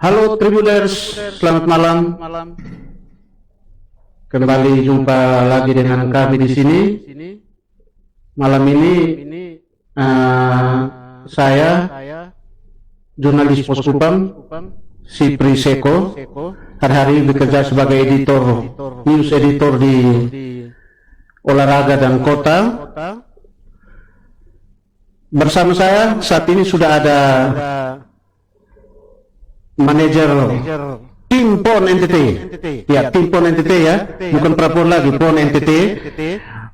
Halo Tribuners, selamat malam. Kembali jumpa lagi dengan kami di sini. Malam ini saya jurnalis Poskupam Sipri Seko hari-hari bekerja sebagai news editor di Olahraga dan Kota. Bersama saya saat ini sudah ada manajer tim PON NTT, ya tim PON NTT ya, bukan Prapon lagi, PON NTT,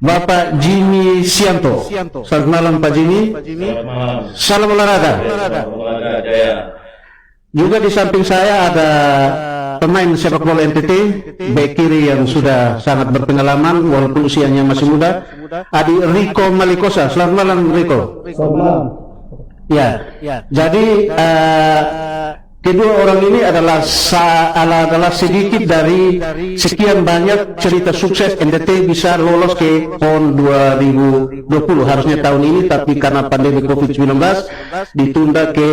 Bapak Jimmy Sianto. Selamat malam Pak Jimmy. Salam olahraga. Juga di samping saya ada pemain sepak bola NTT, bek kiri yang sudah sangat berpengalaman walaupun usianya masih muda, Adi Riko Malikosa. Selamat malam Riko. Selamat malam. Ya, jadi kedua orang ini adalah sedikit dari sekian banyak cerita sukses NTT bisa lolos ke PON 2020. Harusnya tahun ini, tapi karena pandemi COVID-19 ditunda ke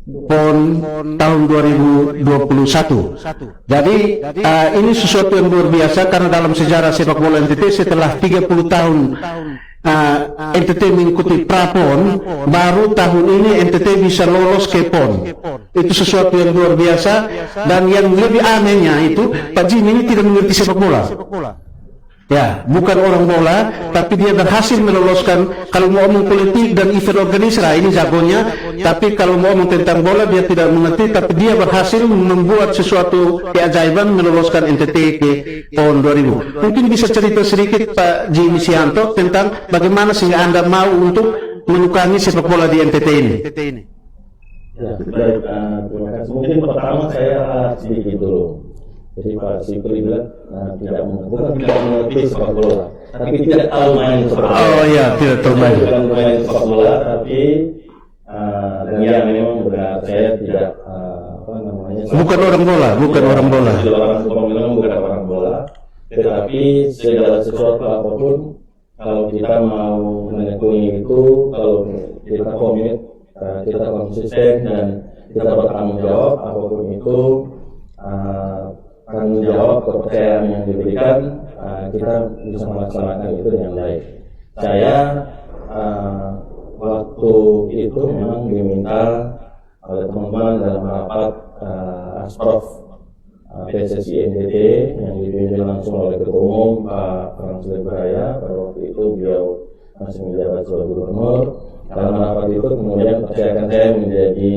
PON tahun 2021. Jadi ini sesuatu yang luar biasa karena dalam sejarah sepak bola NTT setelah 30 tahun NTT mengikuti Prapon, baru tahun ini NTT bisa lolos ke PON. Itu sesuatu yang luar biasa. Dan yang lebih anehnya itu Pak Jimmy ini tidak mengerti sepak bola. Ya, bukan orang bola, tapi dia berhasil meloloskan. Kalau mau ngomong politik dan event organisasi, ini jagonya. Tapi kalau mau ngomong tentang bola, dia tidak mengerti. Tapi dia berhasil membuat sesuatu keajaiban meloloskan NTT ke PON 2000. Mungkin bisa cerita sedikit Pak Jimmy Sianto tentang bagaimana sehingga Anda mau untuk menyukai sepak bola di NTT ini. Ya, baik, terima kasih. Mungkin pertama saya sedikit dulu. Jadi Pak Sipri bilang bukan tidak mengerti sepak bola, tapi tidak tahu main sepak bola. Oh iya, tidak tahu main. Bukan main sepak bola, tapi dan ya memang benar saya tidak bukan orang bola, bukan orang bola. Memang bukan orang bola, tetapi segala sesuatu apapun kalau kita mau menekuni itu, kalau kita komit, kita konsisten dan kita bertanggung jawab apapun itu. Tanggung jawab kepercayaan yang diberikan, kita bisa melaksanakan itu dengan baik. Saya waktu itu memang diminta oleh teman-teman dalam rapat Asprof PSSI NTT yang dipimpin langsung oleh Ketua Umum Pak Frans Lebraya. Pada waktu itu beliau masih menjabat sebagai gubernur. Dalam rapat itu kemudian percayakan saya menjadi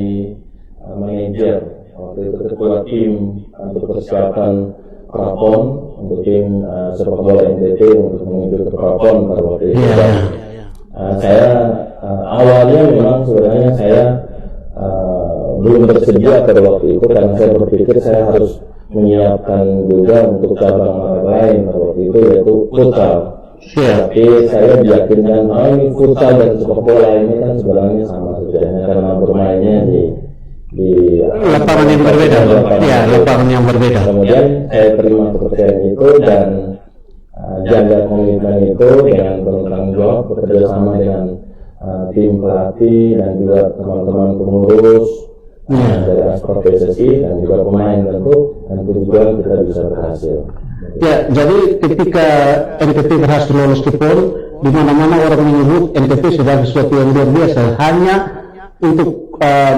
manajer. Waktu itu ketua tim untuk persiapan Prapon untuk tim sepak bola NTT untuk menuju ke Prapon pada waktu itu. Saya awalnya memang sebenarnya saya belum bersedia pada waktu itu karena saya berpikir saya harus menyiapkan juga untuk cabang lain pada waktu itu yaitu futsal. Tapi saya diyakinkan ini futsal dan sepak bola ini kan sebenarnya sama saja karena bermainnya di lapangan yang berbeda. Ya, lapangan yang berbeda. Kemudian saya terima kepercayaan itu dan jaga komitmen itu dengan bertanggung jawab bekerja sama dengan tim pelatih dan juga teman-teman pengurus dari Asprof PSSI dan juga pemain tentu juga kita bisa berhasil. Ya, jadi ketika NTT berhasil lolos ke PON, di mana-mana orang menyebut NTT sebagai sesuatu yang luar biasa. Hanya untuk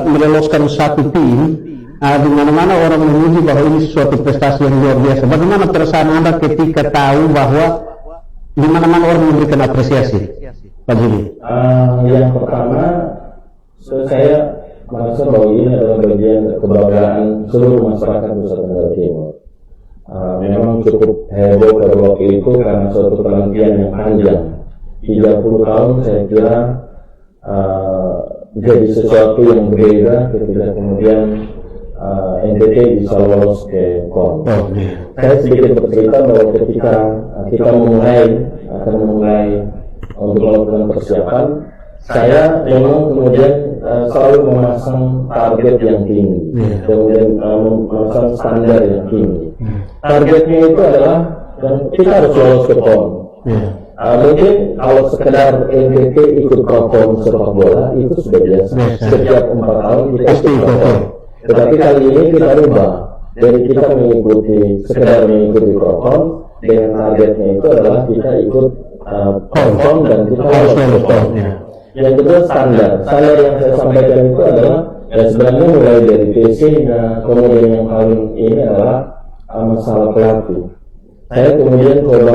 meloloskan satu tim, di mana-mana orang memuji bahwa ini suatu prestasi yang luar biasa. Bagaimana perasaan Anda ketika tahu bahwa di mana-mana orang memberikan apresiasi, Pak Jimmy? Yang pertama, saya merasa bahwa ini adalah bagian kebanggaan seluruh masyarakat Nusa Tenggara Timur. Memang cukup heboh pada waktu itu karena suatu penantian yang panjang. 30 tahun saya kira jadi sesuatu yang berbeda ketika kemudian NTT bisa lolos ke PON. Saya sedikit bercerita bahwa ketika kita akan memulai untuk melakukan persiapan, saya memang kemudian selalu memasang target yang tinggi, kemudian memasang standar yang tinggi. Targetnya itu adalah dan kita harus lolos ke PON. Mungkin kalau sekedar NTT ikut prapon sepak bola itu sudah biasa. Setiap 4 tahun kita ikut prapon. Tetapi kali ini kita rubah. Jadi kita sekedar mengikuti prapon dengan targetnya itu adalah kita ikut prapon dan kita harus prapon. Yang kedua standar yang saya sampaikan itu adalah sebenarnya mulai dari TC-nya, kemudian yang paling ini adalah masalah pelatih. Saya kemudian coba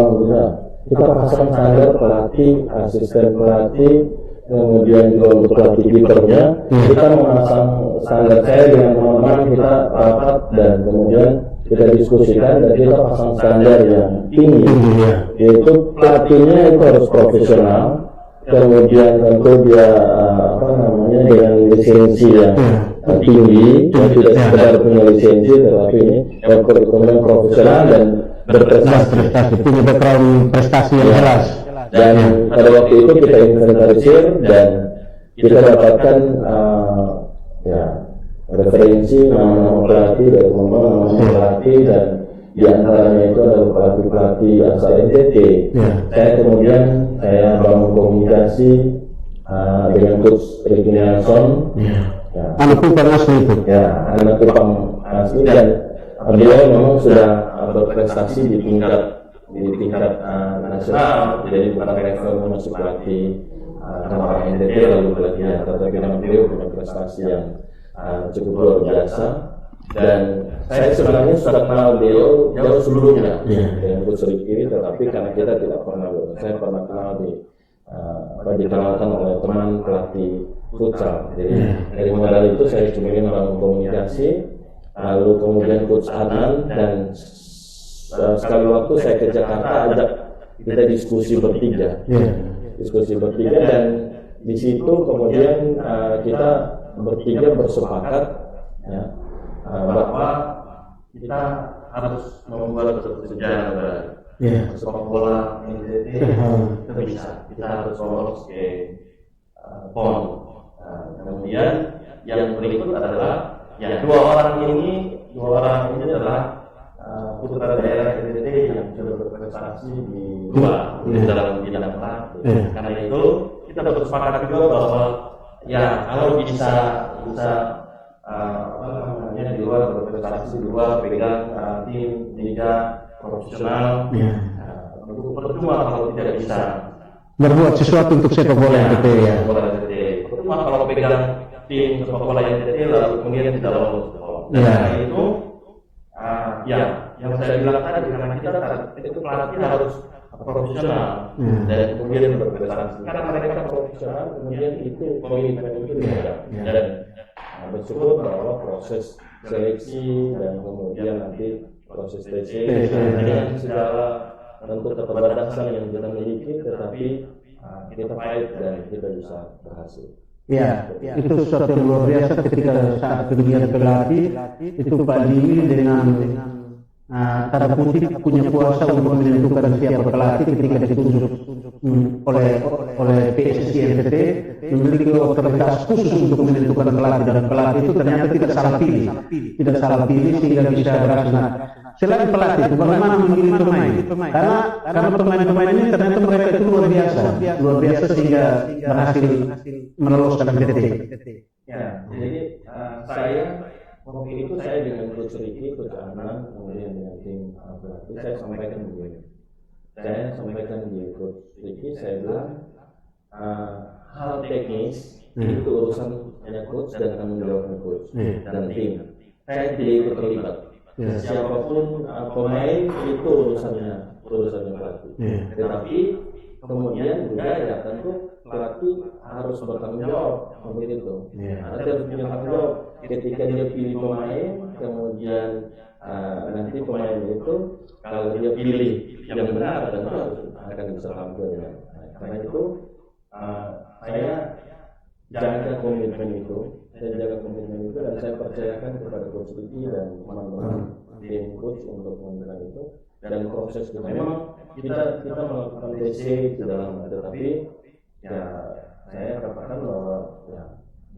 kita pasang standar pelatih, asisten pelatih, kemudian juga untuk pelatih kipernya, kita memasang standar. Saya dengan teman-teman kita rapat dan kemudian kita diskusikan dan kita pasang standar yang tinggi, yaitu pelatihnya itu harus profesional, kemudian tentu dia dengan lisensi yang tinggi, tidak sekedar punya lisensi tetapi ini kemudian profesional dan berprestasi, punya background prestasi yang jelas. Dan pada waktu itu kita inventarisir dan kita dapatkan referensi nama-nama pelatih dari teman-teman pelatih, dan di antaranya itu adalah pelatih asal NTT. Saya kemudian bangun komunikasi dengan coach Ricky Nelson, anak Kupang asli itu. Anak Kupang asli, dan beliau memang sudah berprestasi di tingkat nasional, jadi bukan level masih pelatih tanpa NTT lalu pelatihnya, tetapi memang beliau punya prestasi yang cukup luar biasa. Dan saya sebenarnya sudah kenal beliau jauh sebelumnya dengan Coach Ricky, tetapi karena kita tidak pernah, saya pernah kenal dikenalkan oleh teman pelatih futsal. Jadi dari modal itu saya cuma ingin membangun komunikasi, lalu kemudian Coach Adnan, dan sekali waktu saya ke Jakarta ajak kita diskusi bertiga, dan di situ kemudian kita bertiga bersepakat bahwa kita harus membuat sejarah baru. Sepak bola NTT itu bisa, kita harus lolos ke PON. Kemudian yang berikut adalah dua orang ini adalah putra daerah NTT yang sudah berprestasi di dalam bidang pelatih. Karena itu kita bersepakat juga bahwa kalau bisa di luar berprestasi, di luar pegang tim liga profesional, percuma kalau tidak bisa berbuat sesuatu untuk sepak bola NTT. Percuma kalau pegang tim sepak bola NTT lalu kemudian tidak lolos. Karena itu yang saya bilang tadi, karena kita itu pelatih harus profesional dan kemudian berprestasi. Karena mereka profesional, kemudian itu komitmen itu tidak. Dan bersyukur bahwa proses seleksi dan kemudian nanti proses TC dengan segala tentu keterbatasan yang kita miliki, tetapi kita fight dan kita bisa berhasil. Itu sesuatu yang luar biasa ketika saat pemilihan pelatih itu Pak Jimmy dengan tanda kutip punya kuasa untuk menentukan siapa pelatih ketika ditunjuk oleh PSSI NTT, memiliki otoritas khusus untuk menentukan pelatih, dan pelatih itu ternyata tidak salah pilih sehingga bisa berhasil. Selain pelatih itu bagaimana memilih pemain, karena pemain-pemain ini ternyata mereka itu luar biasa sehingga berhasil meloloskan NTT. Jadi saya waktu itu saya dengan Coach Ricky, Coach Adnan, kemudian dengan tim pelatih, saya sampaikan begini. Saya sampaikan di Coach Ricky, saya bilang hal teknis itu urusan hanya coach dan tanggung jawabnya coach dan tim. Saya tidak ikut terlibat. Siapapun pemain itu urusannya pelatih. Tetapi kemudian juga tentu pelatih harus bertanggung jawab begitu. Dia harus punya tanggung jawab ketika dia pilih pemain, kemudian nanti pemain itu kalau dia pilih yang benar tentu akan bisa tampil. Karena itu saya jaga komitmen itu, dan saya percayakan kepada Coach Ricky dan teman-teman tim coach untuk memberikan itu. Dan proses itu memang kita melakukan TC di dalam, tetapi saya katakan bahwa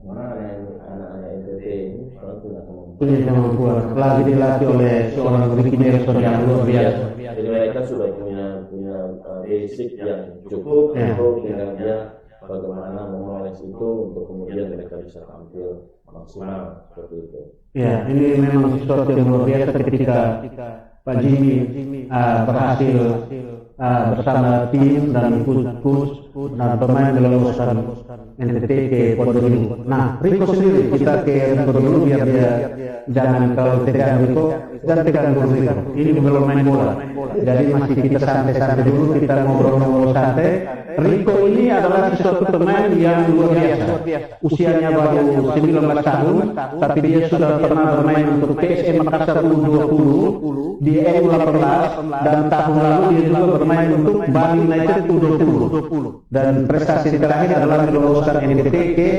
Mana anak-anak NTT ini sekarang punya kemampuan. Punya kemampuan. Lagi dilatih oleh seorang Ricky Nelson yang luar biasa. Jadi mereka sudah punya basic yang cukup untuk tinggal dia bagaimana memoles itu untuk kemudian mereka bisa tampil maksimal seperti itu. Ya, ini memang sesuatu yang luar biasa ketika Pak Jimmy berhasil bersama tim dan coach dan pemain meloloskan NTT ke pon 2000. Nah, Rico sendiri kita ke Rico dulu biar dia jangan kalau tegang Rico, jangan tegang dulu Rico. Ini belum main bola. Jadi masih kita santai-santai dulu, kita ngobrol-ngobrol santai. Rico ini adalah sesuatu pemain yang luar biasa. Usianya baru 19 tahun, tapi dia sudah pernah bermain untuk PSM Makassar U20 di U18 dan tahun lalu dia juga bermain untuk Bali United U20 dan prestasi terakhir adalah meloloskan NTT ke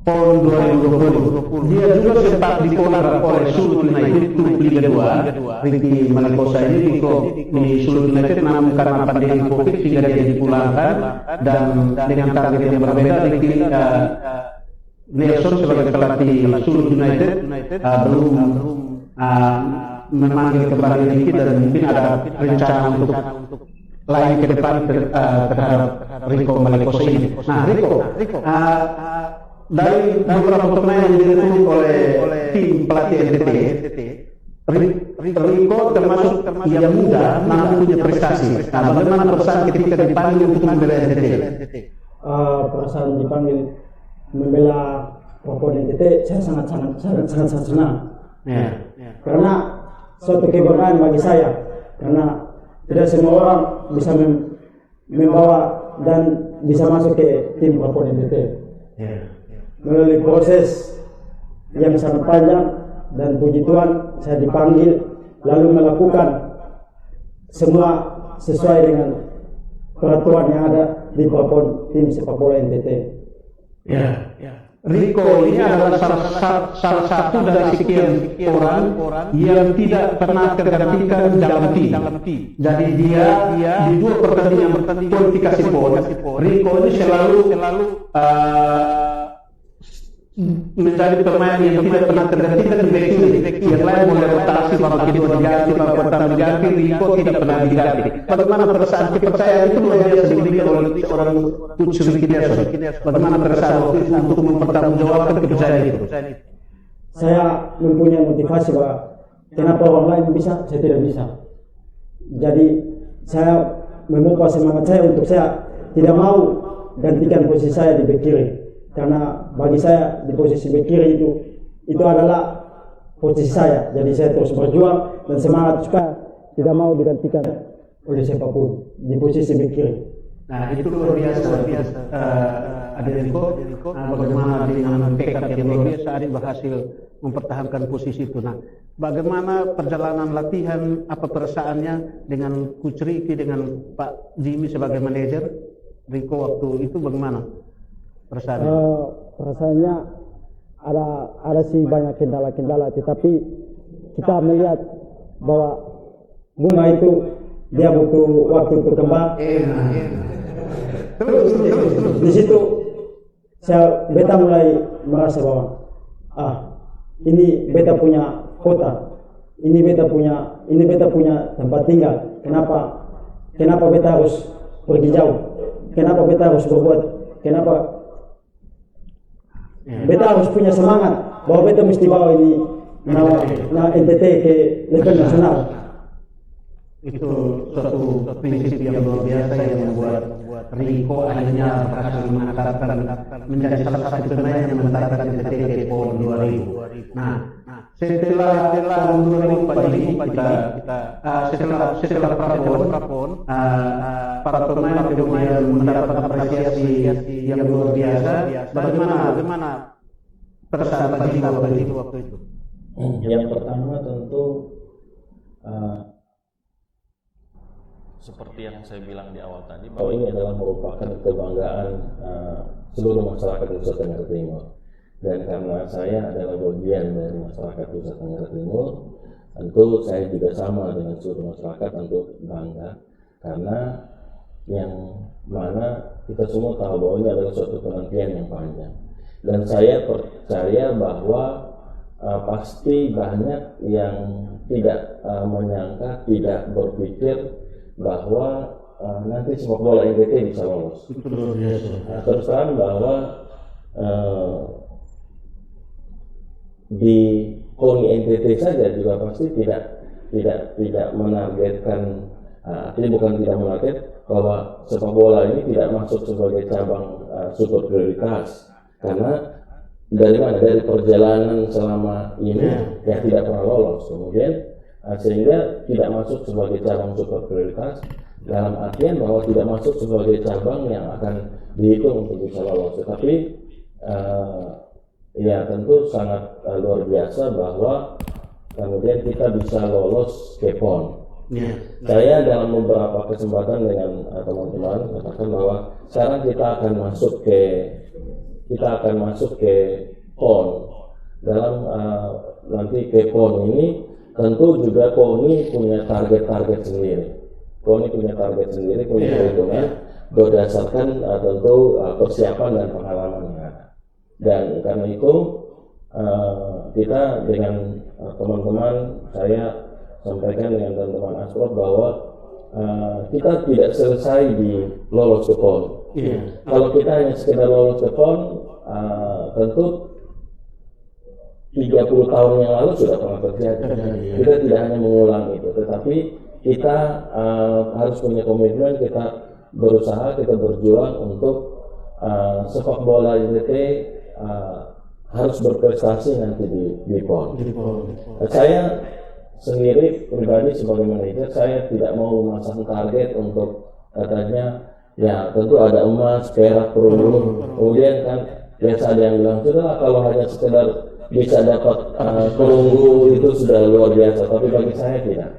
PON 2020. Dia juga sempat dipolar oleh Sulut United klub Liga 2. Ricky Malikosa ini di klub di Sulut United, namun karena pandemi Covid sehingga dia dipulangkan dan dengan target yang berbeda. Ricky Nelson sebagai pelatih Sulut United belum memanggil kembali Ricky dan mungkin ada rencana untuk lain ke depan terhadap Rico Malikosa ini. Nah, Rico, dari beberapa pemain yang direkrut oleh tim pelatih NTT, Rico termasuk yang muda namun punya prestasi. Nah, bagaimana perasaan ketika dipanggil untuk membela NTT? Perasaan dipanggil membela Papua NTT, saya sangat senang. Ya. Karena suatu kebanggaan bagi saya, karena tidak semua orang bisa membawa dan bisa masuk ke tim Papua NTT. Ya. Melalui proses yang sangat panjang dan puji Tuhan saya dipanggil lalu melakukan semua sesuai dengan peraturan yang ada di Papua tim sepak bola NTT. Ya. Rico ini adalah salah satu dari sekian orang yang tidak pernah tergantikan dalam tim. Jadi dia di 2 pertandingan kualifikasi PON, Rico ini selalu menjadi pemain yang tidak pernah tergantikan di back kiri. Yang lain boleh rotasi, babak kedua diganti, babak pertama diganti, Rico tidak pernah diganti. Bagaimana perasaan kepercayaan itu luar biasa diberikan oleh orang coach Ricky Nelson? Bagaimana perasaan waktu itu untuk mempertanggungjawabkan kepercayaan itu? Saya mempunyai motivasi bahwa kenapa orang lain bisa, saya tidak bisa. Jadi saya memupah semangat saya untuk saya tidak mau gantikan posisi saya di back kiri. Karena bagi saya di posisi bek kiri itu adalah posisi saya. Jadi saya terus berjuang dan semangat supaya tidak mau digantikan oleh siapapun di posisi bek kiri. Nah, itu luar biasa. Rico, bagaimana dengan tekad yang luar biasa Ari berhasil mempertahankan posisi itu. Nah, bagaimana perjalanan latihan, apa perasaannya dengan Coach Ricky, dengan Pak Jimmy sebagai manajer Rico waktu itu bagaimana? Perasaannya ada sih banyak kendala-kendala, tetapi kita melihat bahwa bunga itu dia butuh waktu untuk kembang. Terus. Di situ beta mulai merasa bahwa ini beta punya kota, ini beta punya tempat tinggal. Kenapa beta harus pergi jauh? Kenapa beta harus berbuat? Kenapa beta harus punya semangat bahwa beta mesti bawa ini nama NTT ke level nasional. Itu suatu prinsip yang luar biasa yang membuat Rico akhirnya berhasil mengantarkan menjadi salah satu pemain yang mengantarkan NTT ke PON 2000. Nah, setelah PON 2000 Pak Jimmy setelah prapon para pemain kemudian mendapat apresiasi yang luar biasa. Bagaimana perasaan Pak Jimmy waktu itu? Yang pertama tentu seperti yang saya bilang di awal tadi bahwa ini adalah merupakan kebanggaan seluruh masyarakat Nusa Tenggara Timur, dan karena saya adalah bagian dari masyarakat Nusa Tenggara Timur, tentu saya juga sama dengan seluruh masyarakat untuk bangga, karena yang mana kita semua tahu bahwa ini adalah suatu penantian yang panjang. dan saya percaya bahwa pasti banyak yang tidak menyangka, tidak berpikir bahwa nanti sepak bola NTT bisa lolos. Terus terang bahwa di KONI NTT saja juga pasti tidak menargetkan, artinya bukan tidak menarget bahwa sepak bola ini tidak masuk sebagai cabang super prioritas, karena dari perjalanan selama ini ya tidak pernah lolos, kemudian sehingga tidak masuk sebagai cabang super prioritas dalam artian bahwa tidak masuk sebagai cabang yang akan dihitung untuk bisa lolos. Tetapi ya tentu sangat luar biasa bahwa kemudian kita bisa lolos ke PON. Saya dalam beberapa kesempatan dengan teman-teman katakan bahwa sekarang kita akan masuk ke PON. Dalam nanti ke PON ini tentu juga KONI punya target sendiri. KONI punya target sendiri, punya perhitungan berdasarkan tentu persiapan dan pengalaman yang ada. Dan karena itu kita dengan teman-teman, saya sampaikan dengan teman-teman Asprov bahwa kita tidak selesai di lolos ke PON. Kalau kita hanya sekedar lolos ke PON, tentu 30 tahun yang lalu sudah pernah terjadi. Kita tidak hanya mengulang itu, tetapi kita harus punya komitmen, kita berusaha, kita berjuang untuk sepak bola NTT harus berprestasi nanti di PON. Saya sendiri pribadi sebagai manajer, saya tidak mau memasang target untuk katanya ya tentu ada emas, perak, perunggu. Kemudian kan biasa ada yang bilang sudahlah kalau hanya sekedar bisa dapat perunggu itu sudah luar biasa. Tapi bagi saya tidak.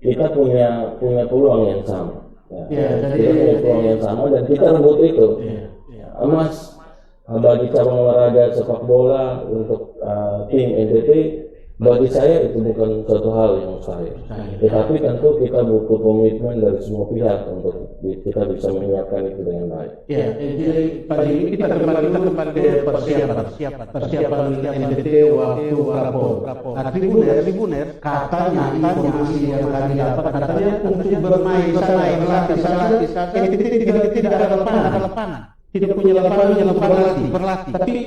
Kita punya peluang yang sama. Kita punya peluang yang sama dan kita rebut itu. Emas bagi cabang olahraga sepak bola untuk tim NTT, bagi saya itu bukan suatu hal yang mustahil. Tetapi tentu kita butuh komitmen dari semua pihak untuk kita bisa menyiapkan itu dengan baik. Jadi pagi ini kita kembali ke persiapan NTT waktu Prapon. Tribuner katanya informasi yang kami dapat katanya untuk bermain sana NTT tidak ada lapangan. Tidak punya lapangan yang berlatih.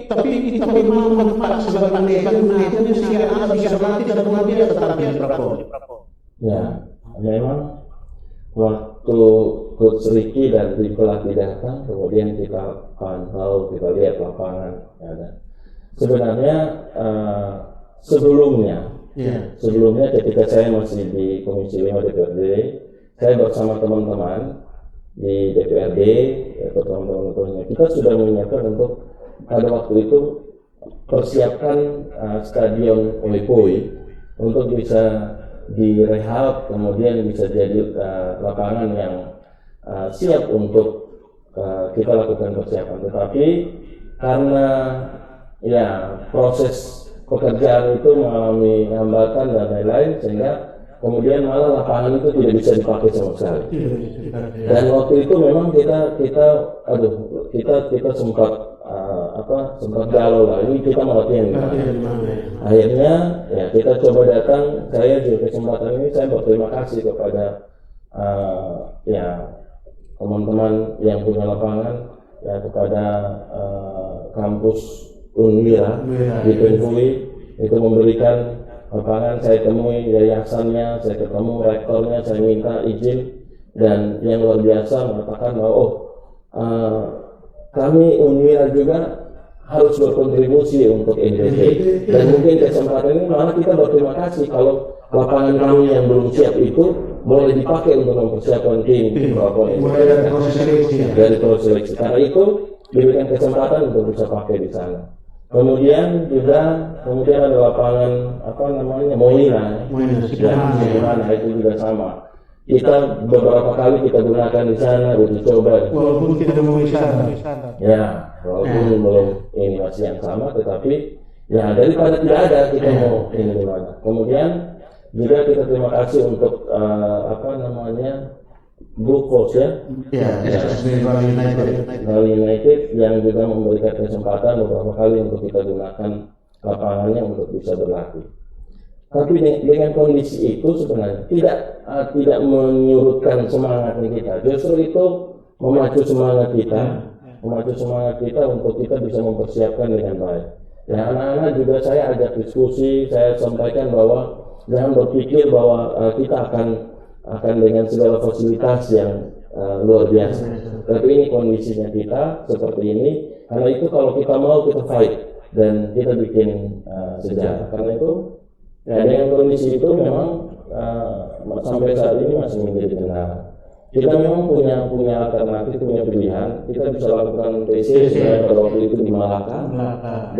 Tapi itu memang manfaat sebagai manajemen itu si anak bisa berlatih dan kemudian tetapi di Prapon. Ya, memang waktu Coach Ricky dan tim pelatih datang, kemudian kita pantau, kita lihat lapangan. Ya, sebenarnya sebelumnya ketika saya masih di Komisi 5 DPRD, saya bersama teman-teman di DPRD atau teman-teman kita sudah menyiapkan untuk pada waktu itu persiapkan stadion Oipoi untuk bisa direhab, kemudian bisa jadi lapangan yang siap untuk kita lakukan persiapan. Tetapi karena ya proses pekerjaan itu mengalami hambatan dan lain-lain, sehingga kemudian malah lapangan itu tidak bisa dipakai sama sekali. Dan waktu itu memang kita sempat galau lah, ini kita mau latihan gimana. Akhirnya ya kita coba datang. Saya di kesempatan ini saya berterima kasih kepada ya teman-teman yang punya lapangan, ya kepada kampus Unwira di Penfui itu memberikan lapangan. Saya temui yayasannya, saya ketemu rektornya, saya minta izin, dan yang luar biasa mengatakan bahwa kami Unwira juga harus berkontribusi untuk NTT, dan mungkin kesempatan ini malah kita berterima kasih kalau lapangan kami yang belum siap itu boleh dipakai untuk mempersiapkan tim dari proses seleksi. Karena itu diberikan kesempatan untuk bisa pakai di sana. Kemudian ada lapangan Moina itu juga sama. Kita beberapa kali kita gunakan di sana, uji coba. Walaupun tidak memenuhi syarat. Ya, walaupun belum ini masih yang sama, tetapi ya daripada tidak ada kita mau ini di mana. Kemudian juga kita terima kasih untuk Brookhouse ya, Ya, SSB Bali United. Bali United yang juga memberikan kesempatan beberapa kali untuk kita gunakan lapangannya untuk bisa berlatih. Tapi dengan kondisi itu sebenarnya tidak menyurutkan semangatnya kita. Justru itu memacu semangat kita untuk kita bisa mempersiapkan dengan baik. Ya, anak-anak juga saya ajak diskusi, saya sampaikan bahwa jangan berpikir bahwa kita akan dengan segala fasilitas yang luar biasa. Tapi ini kondisinya kita seperti ini. Karena itu kalau kita mau kita fight dan kita bikin sejarah. Karena itu ya, dengan kondisi itu memang sampai saat ini masih menjadi kendala. Kita memang punya alternatif, punya pilihan. Kita bisa lakukan TC pada waktu itu di Malaka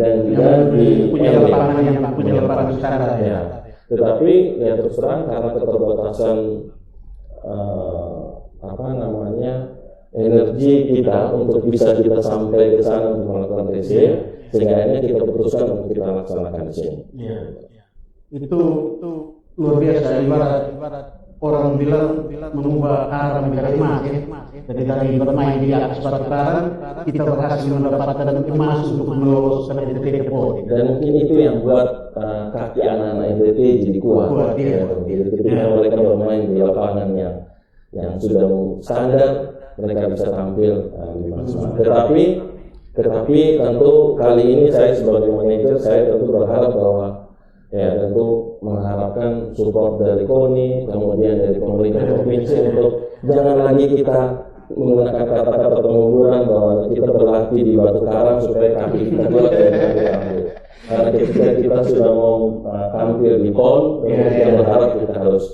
dan juga di punya lapangan standar ya. Tetapi ya terus terang karena keterbatasan energi kita untuk bisa kita sampai ke sana untuk melakukan TC, sehingga akhirnya kita putuskan untuk kita laksanakan di sini. Ya. Itu luar biasa, ibarat orang bilang mengubah arah menjadi emas ya. Jadi dari bermain di atas batu karang kita berhasil mendapatkan emas untuk meloloskan NTT ke PON. Dan mungkin itu yang buat kaki anak-anak NTT jadi kuat. Ya. Jadi ketika mereka bermain di lapangan yang sudah standar, mereka bisa tampil di maksimal. Tetapi tentu kali ini saya sebagai manajer saya tentu berharap bahwa ya tentu mengharapkan support dari KONI, kemudian dari pemerintah provinsi untuk jangan lagi kita menggunakan kata-kata penghiburan bahwa kita berlatih di batu karang supaya kaki kita kuat dan tampil. Karena ketika kita sudah mau tampil di PON, kita berharap kita harus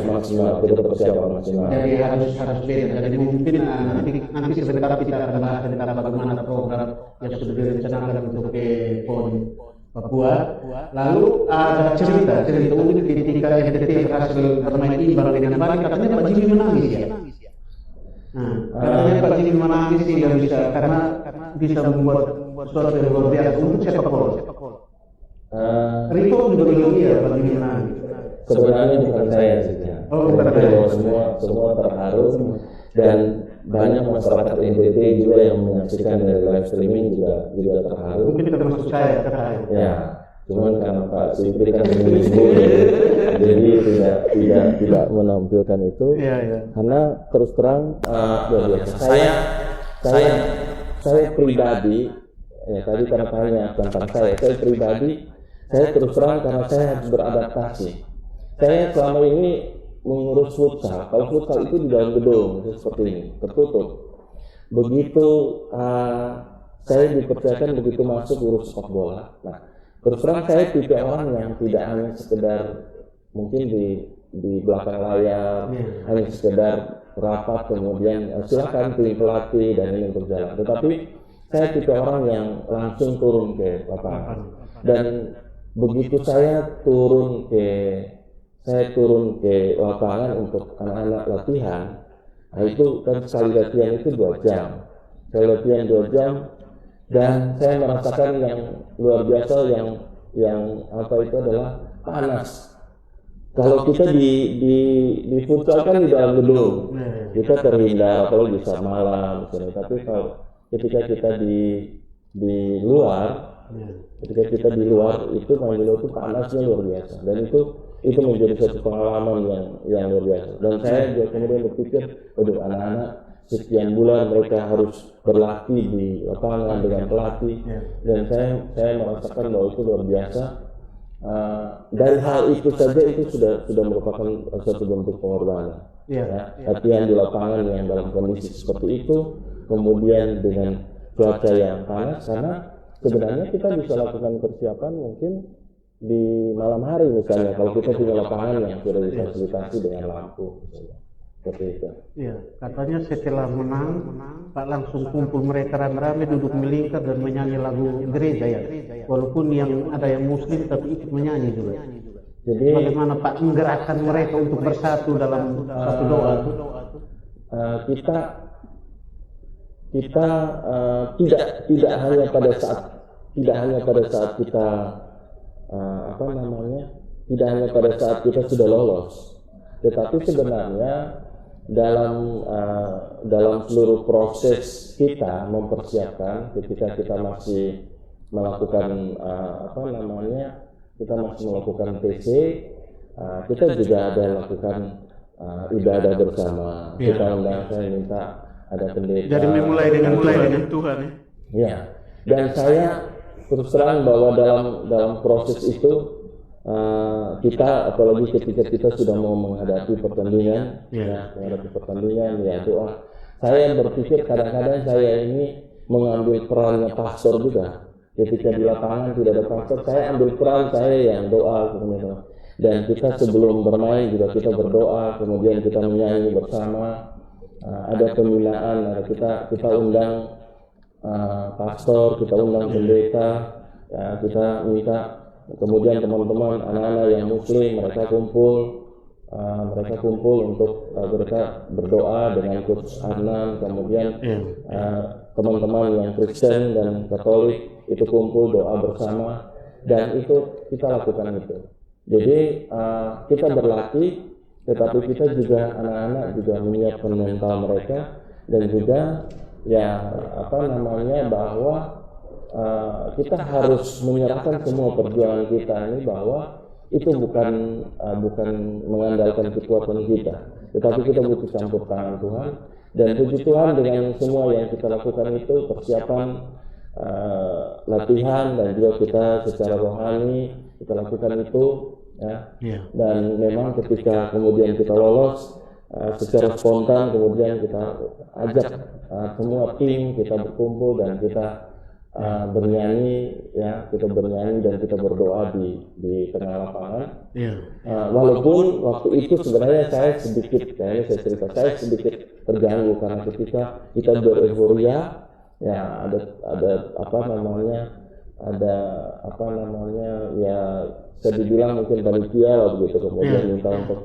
maksimal, kita persiapan maksimal. Jadi harus beda. Jadi mungkin nanti sebentar kita akan bahas tentang bagaimana program yang sudah direncanakan untuk ke PON Papua. Lalu ada cerita mungkin ketika NTT berhasil bermain imbang dengan Bali, katanya Pak Jimmy menangis ya. Katanya Pak Jimmy menangis sehingga karena bisa membuat suatu yang luar biasa untuk sepak bola. Riko juga bilang iya Pak Jimmy menangis. Sebenarnya bukan saya sih. Semua terharu dan banyak masyarakat NTT juga yang menyaksikan dari live streaming juga terharu. Mungkin termasuk saya terharu. Ya, cuman karena Pak Supri kan libur, jadi tidak menampilkan itu. Karena terus terang, saya pribadi, ya tadi karena tanya tentang saya pribadi, saya terus terang karena saya harus beradaptasi. Saya selama ini mengurus futsal. Kalau futsal itu di dalam gedung seperti ini, tertutup. Begitu saya dipercayakan begitu masuk urus sepak bola. Nah, terus terang saya tipe orang yang tidak hanya sekedar mungkin di belakang layar, hanya sekedar rapat kemudian silakan tim pelatih dan ini berjalan. Tetapi saya tipe orang yang langsung turun ke lapangan. Dan begitu saya turun ke lapangan untuk anak-anak latihan, nah itu kan sekali latihan itu 2 jam. Saya latihan 2 jam dan saya merasakan yang luar biasa yang apa itu adalah panas. Kalau kita di futsal kan di dalam gedung, kita terhindar apalagi saat malam, misalnya. Tapi kalau ketika kita di luar, itu Manggilo itu panasnya luar biasa dan itu menjadi satu pengalaman yang luar biasa. Dan saya juga kemudian berpikir, waduh anak-anak sekian bulan mereka harus berlatih di lapangan dengan pelatih dan saya merasakan bahwa itu luar biasa. Dari hal itu saja itu sudah merupakan satu bentuk pengorbanan. Latihan di lapangan yang dalam kondisi seperti itu, kemudian dengan cuaca yang panas, karena sebenarnya kita bisa lakukan persiapan mungkin di malam hari misalnya kalau kita punya lapangan yang sudah difasilitasi dengan lampu seperti itu. Iya, katanya setelah menang Pak langsung kumpul mereka rame-rame duduk melingkar dan menyanyi lagu gereja ya. Walaupun yang ada yang muslim tapi ikut menyanyi juga. Jadi bagaimana Pak menggerakkan mereka untuk bersatu dalam satu doa? Kita tidak hanya pada saat kita tidak hanya pada saat kita sudah lolos, tetapi sebenarnya dalam seluruh proses kita mempersiapkan ketika kita masih melakukan kita masih melakukan TC, kita juga ada lakukan ibadah bersama. Kita undang, saya minta ada pendeta. Jadi memulai dengan Tuhan. Ya. Dan saya terus terang bahwa dalam proses itu kita, apalagi ketika kita sudah mau menghadapi pertandingan, doa. Saya berpikir kadang-kadang saya ini mengambil perannya pastor juga. Ketika di lapangan tidak ada pastor, saya ambil peran saya yang doa, kemudian. Dan kita sebelum bermain juga kita berdoa, kemudian kita menyanyi bersama. Ada pembinaan, kita undang pastor, kita undang pendeta, ya, kita minta. Kemudian teman-teman anak-anak yang muslim mereka kumpul untuk mereka berdoa dengan Coach Arnan. Kemudian teman-teman yang Kristen dan Katolik itu kumpul doa bersama, dan itu kita lakukan itu. Jadi kita berlatih, tetapi kita juga anak-anak juga menyiapkan mental mereka, dan juga bahwa kita harus menyerahkan semua perjuangan kita ini, bahwa itu bukan mengandalkan kekuatan kita, tetapi kita butuh campur tangan Tuhan. Dan puji Tuhan dengan semua yang kita lakukan itu, persiapan latihan dan juga kita secara rohani kita lakukan itu, ya. Dan memang ketika kemudian kita lolos secara spontan, kemudian kita ajak semua tim kita berkumpul dan kita bernyanyi, ya, kita bernyanyi dan kita berdoa di tengah lapangan. Walaupun waktu itu sebenarnya saya sedikit terganggu, karena ketika kita bereuforia, ya bisa dibilang mungkin panitia lah begitu, kemudian minta untuk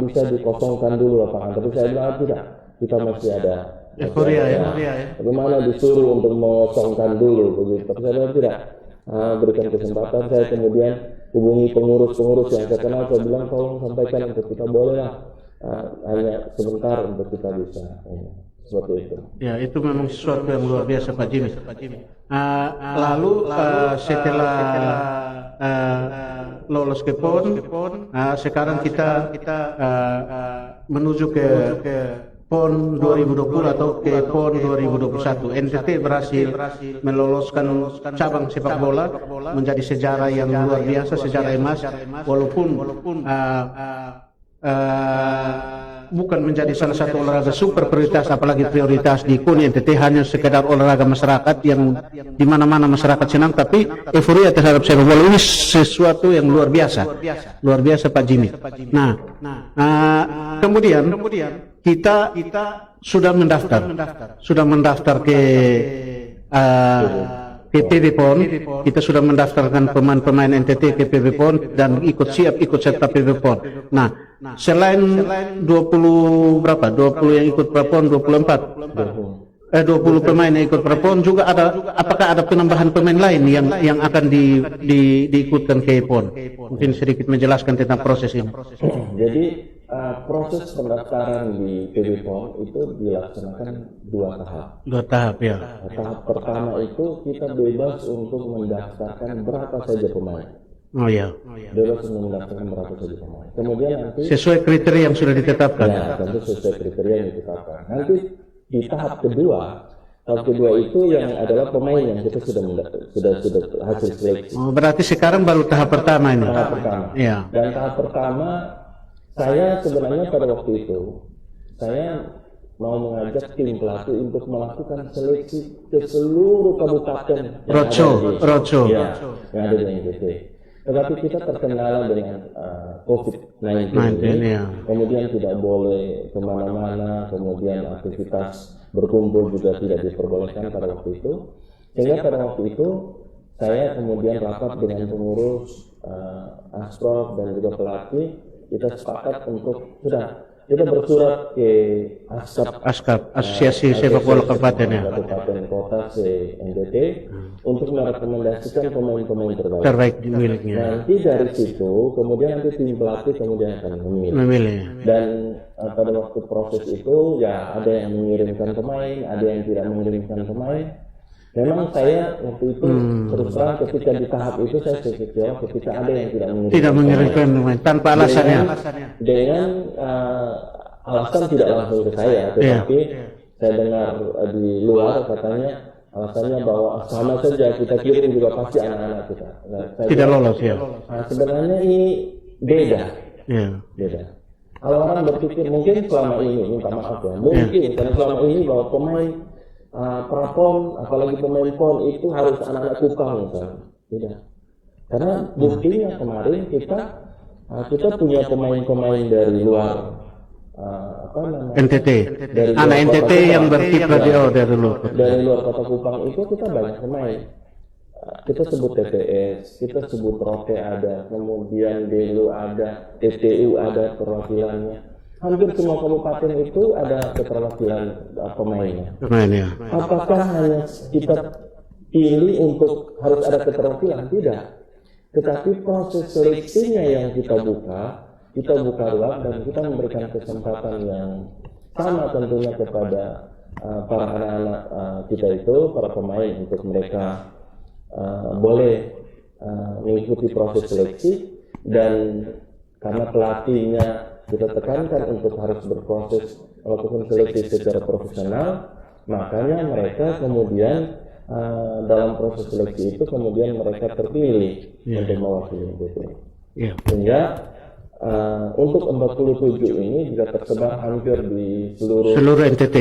bisa dikosongkan dulu lapangan, tapi saya bilang tidak, kita masih ada euforia. Bagaimana disuruh untuk mengosongkan dulu begitu, tapi saya bilang tidak, berikan kesempatan. Saya kemudian hubungi pengurus yang saya kenal, saya bilang tolong sampaikan untuk kita, boleh lah hanya sebentar untuk kita bisa, seperti itu. Ya, itu memang sesuatu yang luar biasa Pak Jimmy. Lalu setelah lolos ke PON, sekarang kita menuju ke PON 2020 atau ke PON 2021. NTT berhasil meloloskan cabang sepak bola menjadi sejarah yang luar biasa, sejarah emas, walaupun bukan menjadi salah satu olahraga super prioritas, apalagi prioritas di KONI NTT hanya sekedar olahraga masyarakat yang di mana-mana masyarakat senang, tapi euforia terhadap sepak bola ini sesuatu yang luar biasa Pak Jimmy. Nah, kemudian kita sudah mendaftar ke PB PON. Kita sudah mendaftarkan pemain-pemain NTT ke PB PON dan ikut serta PB PON. Nah, selain 20 yang ikut prapon, 20 pemain yang ikut prapon juga apakah ada penambahan pemain lain yang akan diikutkan ke PON? Mungkin sedikit menjelaskan tentang proses ini. Jadi proses pendaftaran di PB PON itu dilaksanakan dua tahap, ya. Tahap pertama itu kita bebas untuk mendaftarkan berapa saja pemain. Bebas untuk mendaftarkan berapa saja pemain. Kemudian nanti sesuai kriteria yang sudah ditetapkan. Ya, tentu sesuai kriteria yang ditetapkan. Nanti di tahap kedua itu yang adalah pemain yang kita sudah hasil seleksi. Berarti sekarang baru tahap pertama ini. Tahap pertama. Ya. Dan tahap pertama saya sebenarnya pada waktu itu saya mau mengajak tim pelatih untuk melakukan seleksi ke seluruh kabupaten yang ada di NTT. Tetapi kita terkendala dengan COVID-19 ini. Kemudian tidak boleh kemana-mana, kemudian aktivitas berkumpul juga tidak diperbolehkan pada waktu itu. Sehingga pada waktu itu saya kemudian rapat dengan pengurus, Asprof dan juga pelatih. Kita sepakat untuk sudah kita bersurat ke ASKAP, Asosiasi Sepak Bola Kabupaten ya. Kabupaten Kota se-NTT untuk merekomendasikan pemain-pemain Terbaik miliknya. Nanti dari situ kemudian nanti tim pelatih kemudian akan memilih. Dan pada waktu proses itu ya ada yang mengirimkan pemain, ada yang tidak mengirimkan pemain. Memang saya waktu itu terus terang ketika di tahap itu saya kecewa ketika ada yang tidak mengirimkan pemain tanpa alasannya. Dengan alasan tidak langsung ke saya, tetapi saya dengar di luar katanya alasannya bahwa sama saja kita kirim juga pasti anak-anak kita. Tidak lolos ya. Sebenarnya ini beda. Beda. Kalau orang berpikir mungkin selama ini, minta maaf ya, mungkin karena selama ini bahwa pemain prapon, apalagi pemain pon itu harus anak-anak Kupang misalnya. Tidak. Karena buktinya kemarin kita punya pemain-pemain dari luar NTT. Anak NTT yang berkiprah dari luar kota Kupang itu kita banyak pemain. Kita sebut TTS, kita sebut Rote ada, kemudian Delu ada, TTU ada perwakilannya. Hampir semua kabupaten itu ada keterwakilan pemainnya. Apakah hanya kita pilih untuk harus ada keterwakilan? Tidak. Tetapi proses seleksinya yang kita buka ruang dan kita memberikan kesempatan yang sama tentunya kepada para anak-anak kita itu, para pemain untuk mereka boleh mengikuti proses seleksi, dan karena pelatihnya kita tekankan untuk harus berproses melakukan seleksi secara profesional, makanya mereka kemudian dalam proses seleksi itu kemudian mereka terpilih untuk mewakili NTT. Sehingga untuk 47 ini juga tersebar hampir di seluruh NTT.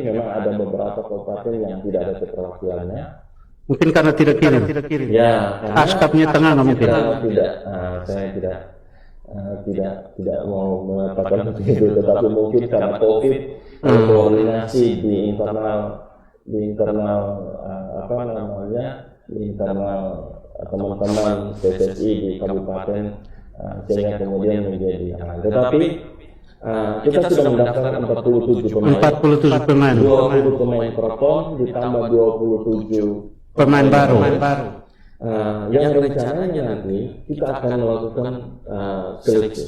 Memang ada beberapa kabupaten yang tidak ada keterwakilannya. Mungkin karena tidak kirim. Ya, ASKAP-nya tengah nggak mungkin. Saya tidak mau mengatakan begitu, tetapi mungkin karena COVID, koordinasi di internal teman-teman PSSI di kabupaten, sehingga kemudian menjadi aman. Tetapi kita sudah mendaftarkan 47 pemain, 20 pemain propon ditambah 27 pemain baru. Yang rencananya nanti kita akan melakukan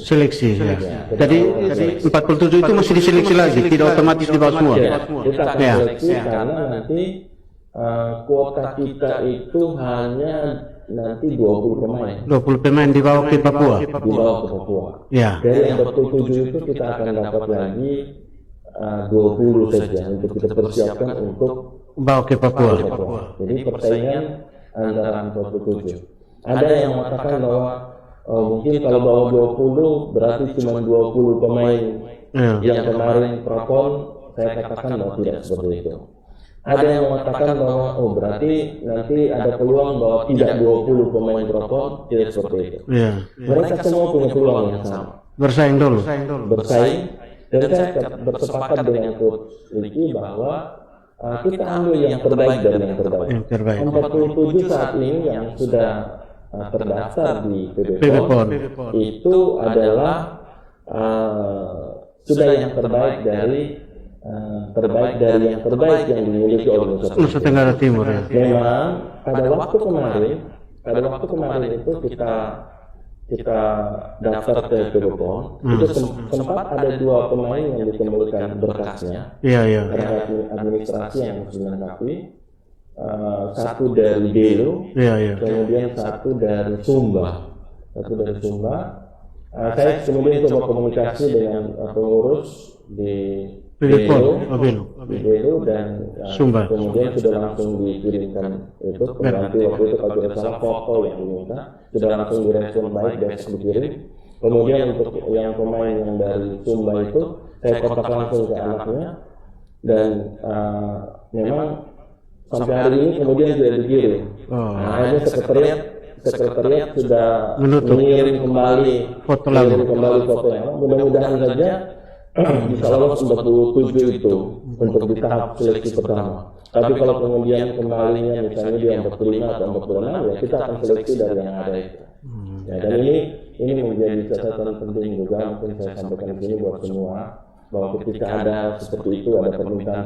seleksi. Jadi 47 itu masih diseleksi lagi, tidak otomatis di bawah semua. Kita akan seleksi karena nanti kuota kita itu hanya nanti 20 pemain. 20 pemain dibawa ke Papua. Ya. Dari 47 itu kita akan dapat lagi 20 saja untuk kita persiapkan untuk bawa ke Papua. Jadi persaingan antara 47. Ada yang mengatakan bahwa mungkin kalau bawa 20 berarti cuma 20 pemain yang kemarin propon. Saya katakan bahwa tidak seperti itu. Ada yang mengatakan bahwa berarti nanti ada peluang bahwa tidak 20 pemain propon, tidak seperti itu. Mereka semua punya peluang yang sama. Bersaing dulu. Dan saya bersepakat dengan Coach Ricky bahwa kita ambil yang terbaik dari yang terbaik. 47 saat ini yang sudah terdaftar di PBPON itu adalah sudah yang terbaik dari yang terbaik yang dimiliki oleh Nusa Tenggara Timur. Memang pada waktu kemarin itu kita daftar ke PBPON, itu sempat ada 2 pemain yang ditemukan berkasnya. Terhadap administrasi yang harus dilengkapi. Satu dari Delu, kemudian satu dari Sumba. Saya kemudian coba komunikasi dengan pengurus di Delu dan Sumba. Kemudian sudah langsung dikirimkan itu pengganti waktu itu kalau tidak salah foto yang diminta, sudah langsung direspon baik, besok dikirim. Kemudian untuk yang pemain yang dari Sumba itu saya kontak langsung ke anaknya, dan memang sampai hari ini kemudian sudah dikirim. Akhirnya sekretariat sudah mengirim kembali fotonya. Mudah-mudahan saja bisa lolos 47 itu untuk di tahap seleksi pertama. Tapi kalau kemudian kembalinya misalnya di 45 atau 46, ya kita akan seleksi dari yang ada itu. Dan ini ini menjadi catatan penting juga, mungkin saya sampaikan di sini buat semua, bahwa ketika ada seperti itu, ada permintaan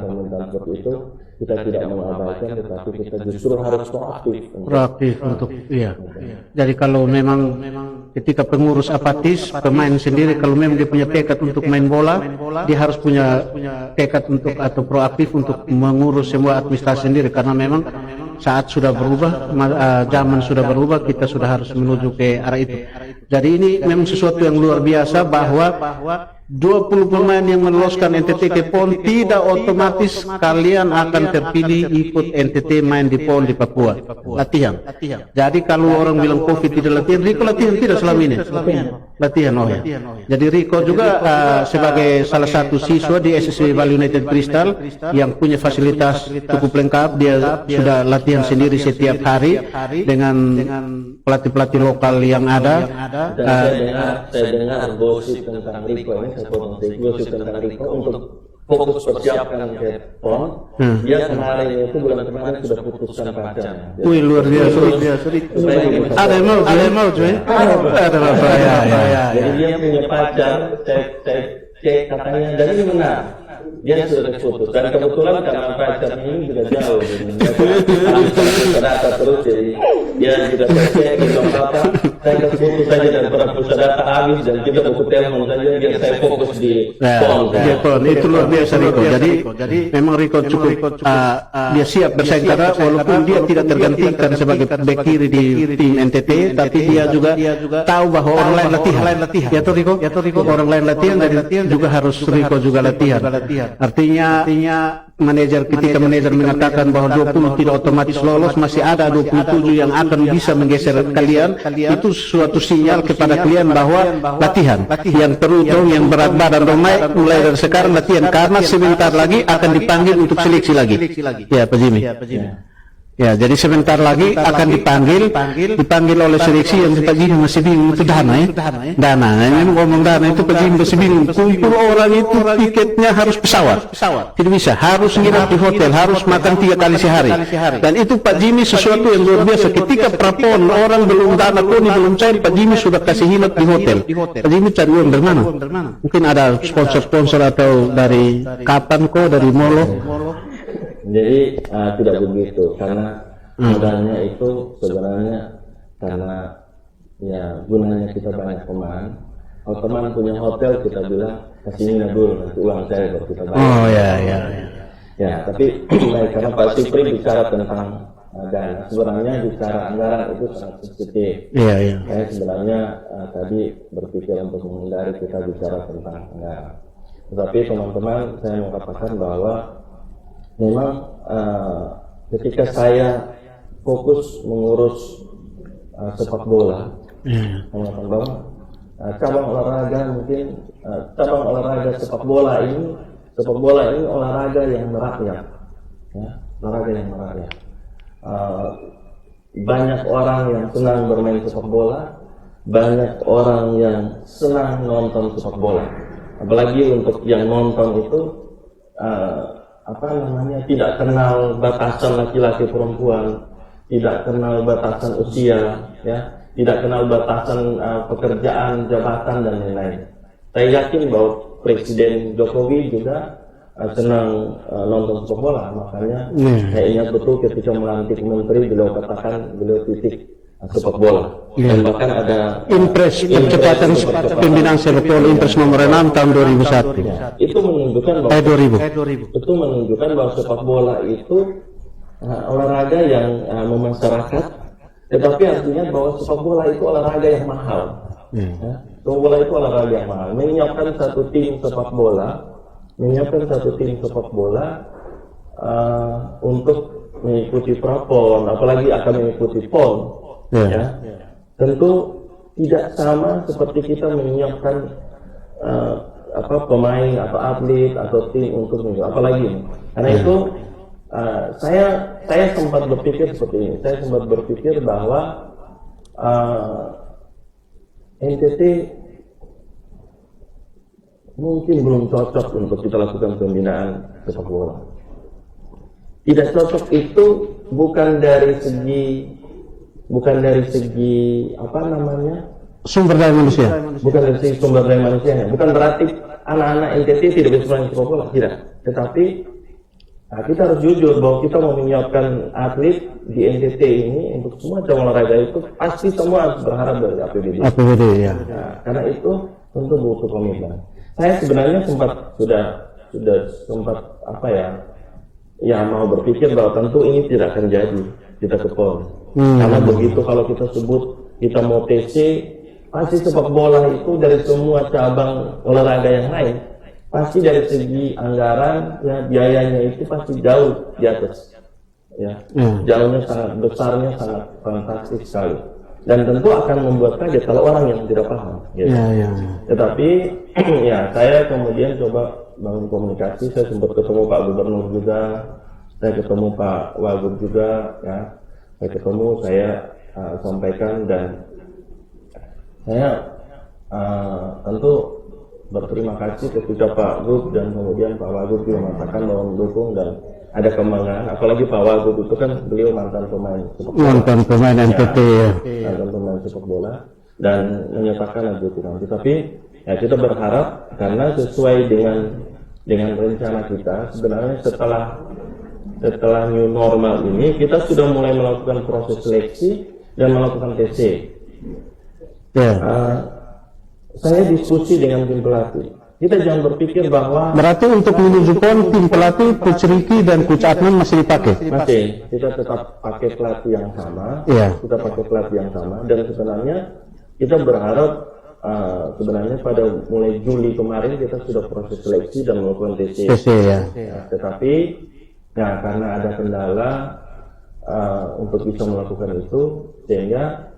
seperti itu, kita tidak mengabaikan, tetapi kita justru harus proaktif untuk iya. Jadi kalau memang ketika pengurus apatis, pemain sendiri kalau memang dia punya tekad untuk main bola, dia harus punya tekad untuk atau proaktif untuk mengurus semua administrasi sendiri, karena memang saat sudah berubah, zaman sudah berubah, kita sudah harus menuju ke arah itu. Jadi ini memang sesuatu yang luar biasa bahwa 20 pemain yang meloloskan NTT ke PON tidak otomatis kalian akan terpilih ikut NTT main di PON di Papua. Latihan. Jadi kalau orang bilang COVID tidak latihan, Riko latihan tidak selama ini. Latihan, oh ya. Jadi Riko juga sebagai salah satu siswa di SSB Bali United Crystal yang punya fasilitas cukup lengkap, dia sudah latihan sendiri setiap hari dengan pelatih-pelatih lokal yang ada. Saya dengar gosip tentang Riko ini, gosip tentang Riko untuk fokus persiapkan ke PON. Dia kemarin itu bulan kemarin sudah putuskan pacarnya. Wih, luar biasa. Ada yang mau cuy. Ada apa ya. Jadi dia punya pacar, cek katanya, dan ini benar. Dia sudah putus, dan kebetulan karena pacarnya ini juga jauh, data terus, jadi dia juga cek gitu apa, saya putus saja dan pulsa data habis dan kita buku telepon saja, dia saya fokus di PON. Itu luar biasa Riko. Jadi memang Riko cukup dia siap bersaing, karena walaupun dia tidak tergantikan sebagai bek kiri di tim NTT, tapi dia juga tahu bahwa orang lain latihan. Ya tuh Riko, orang lain latihan dan juga harus Riko juga latihan. Artinya manajer, ketika manajer mengatakan bahwa 20 tidak otomatis lolos, masih ada 27 yang akan bisa menggeser kalian, itu suatu sinyal kepada kalian bahwa latihan yang terutama yang berat badan mulai dari sekarang latihan, karena sebentar lagi akan dipanggil untuk seleksi lagi. Ya Pak Jimmy. Ya, jadi sebentar lagi akan dipanggil oleh seleksi yang Pak Jimmy masih bingung itu dana ya. Dana, ini ngomong dana itu Pak Jimmy masih bingung. Kumpul orang itu tiketnya harus pesawat. Tidak bisa, harus nginap di hotel, harus makan 3 kali sehari. Dan itu Pak Jimmy sesuatu yang luar biasa. Ketika prapon orang belum dana koni belum cair, Pak Jimmy sudah kasih nginap di hotel. Pak Jimmy cari uang dari mana? Mungkin ada sponsor atau dari kapan kok, dari Molo. Jadi tidak begitu, karena modalnya itu sebenarnya karena ya gunanya kita banyak pemain. Kalau teman punya hotel kita bilang kasih ini dulu, nanti uang saya baru kita bayar. Oh ya. Ya, tapi karena Pak Supri bicara tentang dana, sebenarnya bicara anggaran itu sangat sensitif. Iya. Saya sebenarnya tadi berpikir untuk menghindari kita bicara tentang anggaran. Tetapi teman-teman, saya mau katakan bahwa memang ketika saya fokus mengurus sepak bola, teman-teman bahwa cabang olahraga mungkin cabang olahraga sepak bola ini olahraga yang merakyat, ya, olahraga yang merakyat. Banyak orang yang senang bermain sepak bola, banyak orang yang senang nonton sepak bola. Apalagi untuk yang nonton itu tidak kenal batasan laki-laki perempuan, tidak kenal batasan usia, ya, tidak kenal batasan pekerjaan, jabatan dan lain-lain. Saya yakin bahwa Presiden Jokowi juga senang nonton sepak bola, makanya saya ingat betul ketika melantik menteri beliau katakan beliau titik sepak bola. Dan bahkan ada Impres percepatan pembinaan sepak bola Impres nomor 6 tahun 2001. Itu menunjukkan bahwa 2000. Itu menunjukkan bahwa sepak bola itu olahraga yang memasyarakat, tetapi artinya bahwa sepak bola itu olahraga yang mahal. Ya, sepak bola itu olahraga yang mahal. Menyiapkan satu tim sepak bola untuk mengikuti prapon, apalagi akan mengikuti PON. Ya, tentu tidak sama seperti kita menyiapkan pemain atau atlet atau tim untuk apalagi. Karena itu saya sempat berpikir seperti ini. Saya sempat berpikir bahwa NTT mungkin belum cocok untuk kita lakukan pembinaan sepak bola. Tidak cocok itu bukan dari segi sumber daya manusia. Bukan dari segi sumber daya manusianya. Bukan berarti anak-anak NTT tidak bisa main sepak bola, tidak. Tetapi kita harus jujur bahwa kita mau menyiapkan atlet di NTT ini untuk semua cabang olahraga itu pasti semua harus berharap dari APBD. APBD ya. Nah, karena itu tentu butuh komitmen. Saya sebenarnya sudah sempat mau berpikir bahwa tentu ini tidak akan jadi kita ke PON. Karena begitu kalau kita sebut kita mau TC, pasti sepak bola itu dari semua cabang olahraga yang lain pasti dari segi anggaran ya biayanya itu pasti jauh di atas ya. Jauhnya sangat besarnya, sangat fantastis sekali, dan tentu akan membuat kaget kalau orang yang tidak paham gitu. Tetapi ya saya kemudian coba bangun komunikasi. Saya sempat ketemu Pak Gubernur juga, saya ketemu Pak Wagub juga ya. Saya sampaikan, dan saya tentu berterima kasih ketika Pak Gub dan kemudian Pak Wagub juga mengatakan bahwa mendukung dan ada kembangan. Apalagi Pak Wagub itu kan beliau mantan pemain sepak bola, mantan pemain NTT ya. Mantan pemain sepak bola, dan menyatakan itu nanti. Tapi ya kita berharap karena sesuai dengan rencana kita sebenarnya setelah new normal ini kita sudah mulai melakukan proses seleksi dan melakukan TC. Saya diskusi dengan tim pelatih. Kita jangan berpikir bahwa berarti untuk menuju PON tim pelatih Coach Ricky dan Coach Adnan masih dipakai. Masih, kita tetap pakai pelatih yang sama. Kita pakai pelatih yang sama, dan sebenarnya kita berharap sebenarnya pada mulai Juli kemarin kita sudah proses seleksi dan melakukan TC. Tetapi ya karena ada kendala untuk bisa melakukan itu, sehingga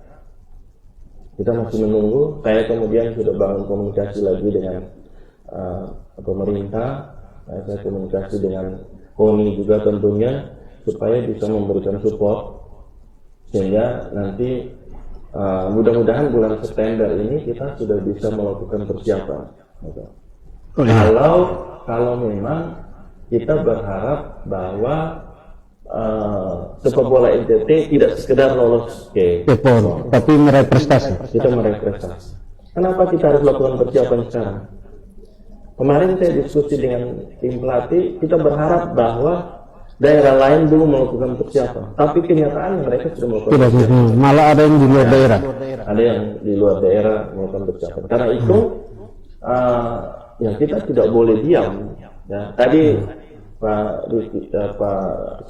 kita masih menunggu. Saya kemudian sudah bangun komunikasi lagi dengan pemerintah. Saya komunikasi dengan KONI juga tentunya supaya bisa memberikan support, sehingga nanti mudah-mudahan bulan September ini kita sudah bisa melakukan persiapan. Kalau memang kita berharap bahwa sepak bola NTT tidak sekedar lolos ke PON, tapi meraih prestasi. Kita meraih prestasi. Kenapa kita harus lakukan persiapan sekarang? Kemarin saya diskusi dengan tim pelatih, kita berharap bahwa daerah lain belum melakukan persiapan, tapi kenyataannya mereka sudah melakukan persiapan. Malah ada yang di luar daerah. Ada yang di luar daerah melakukan persiapan. Karena itu ya kita tidak boleh diam. Ya, tadi Pak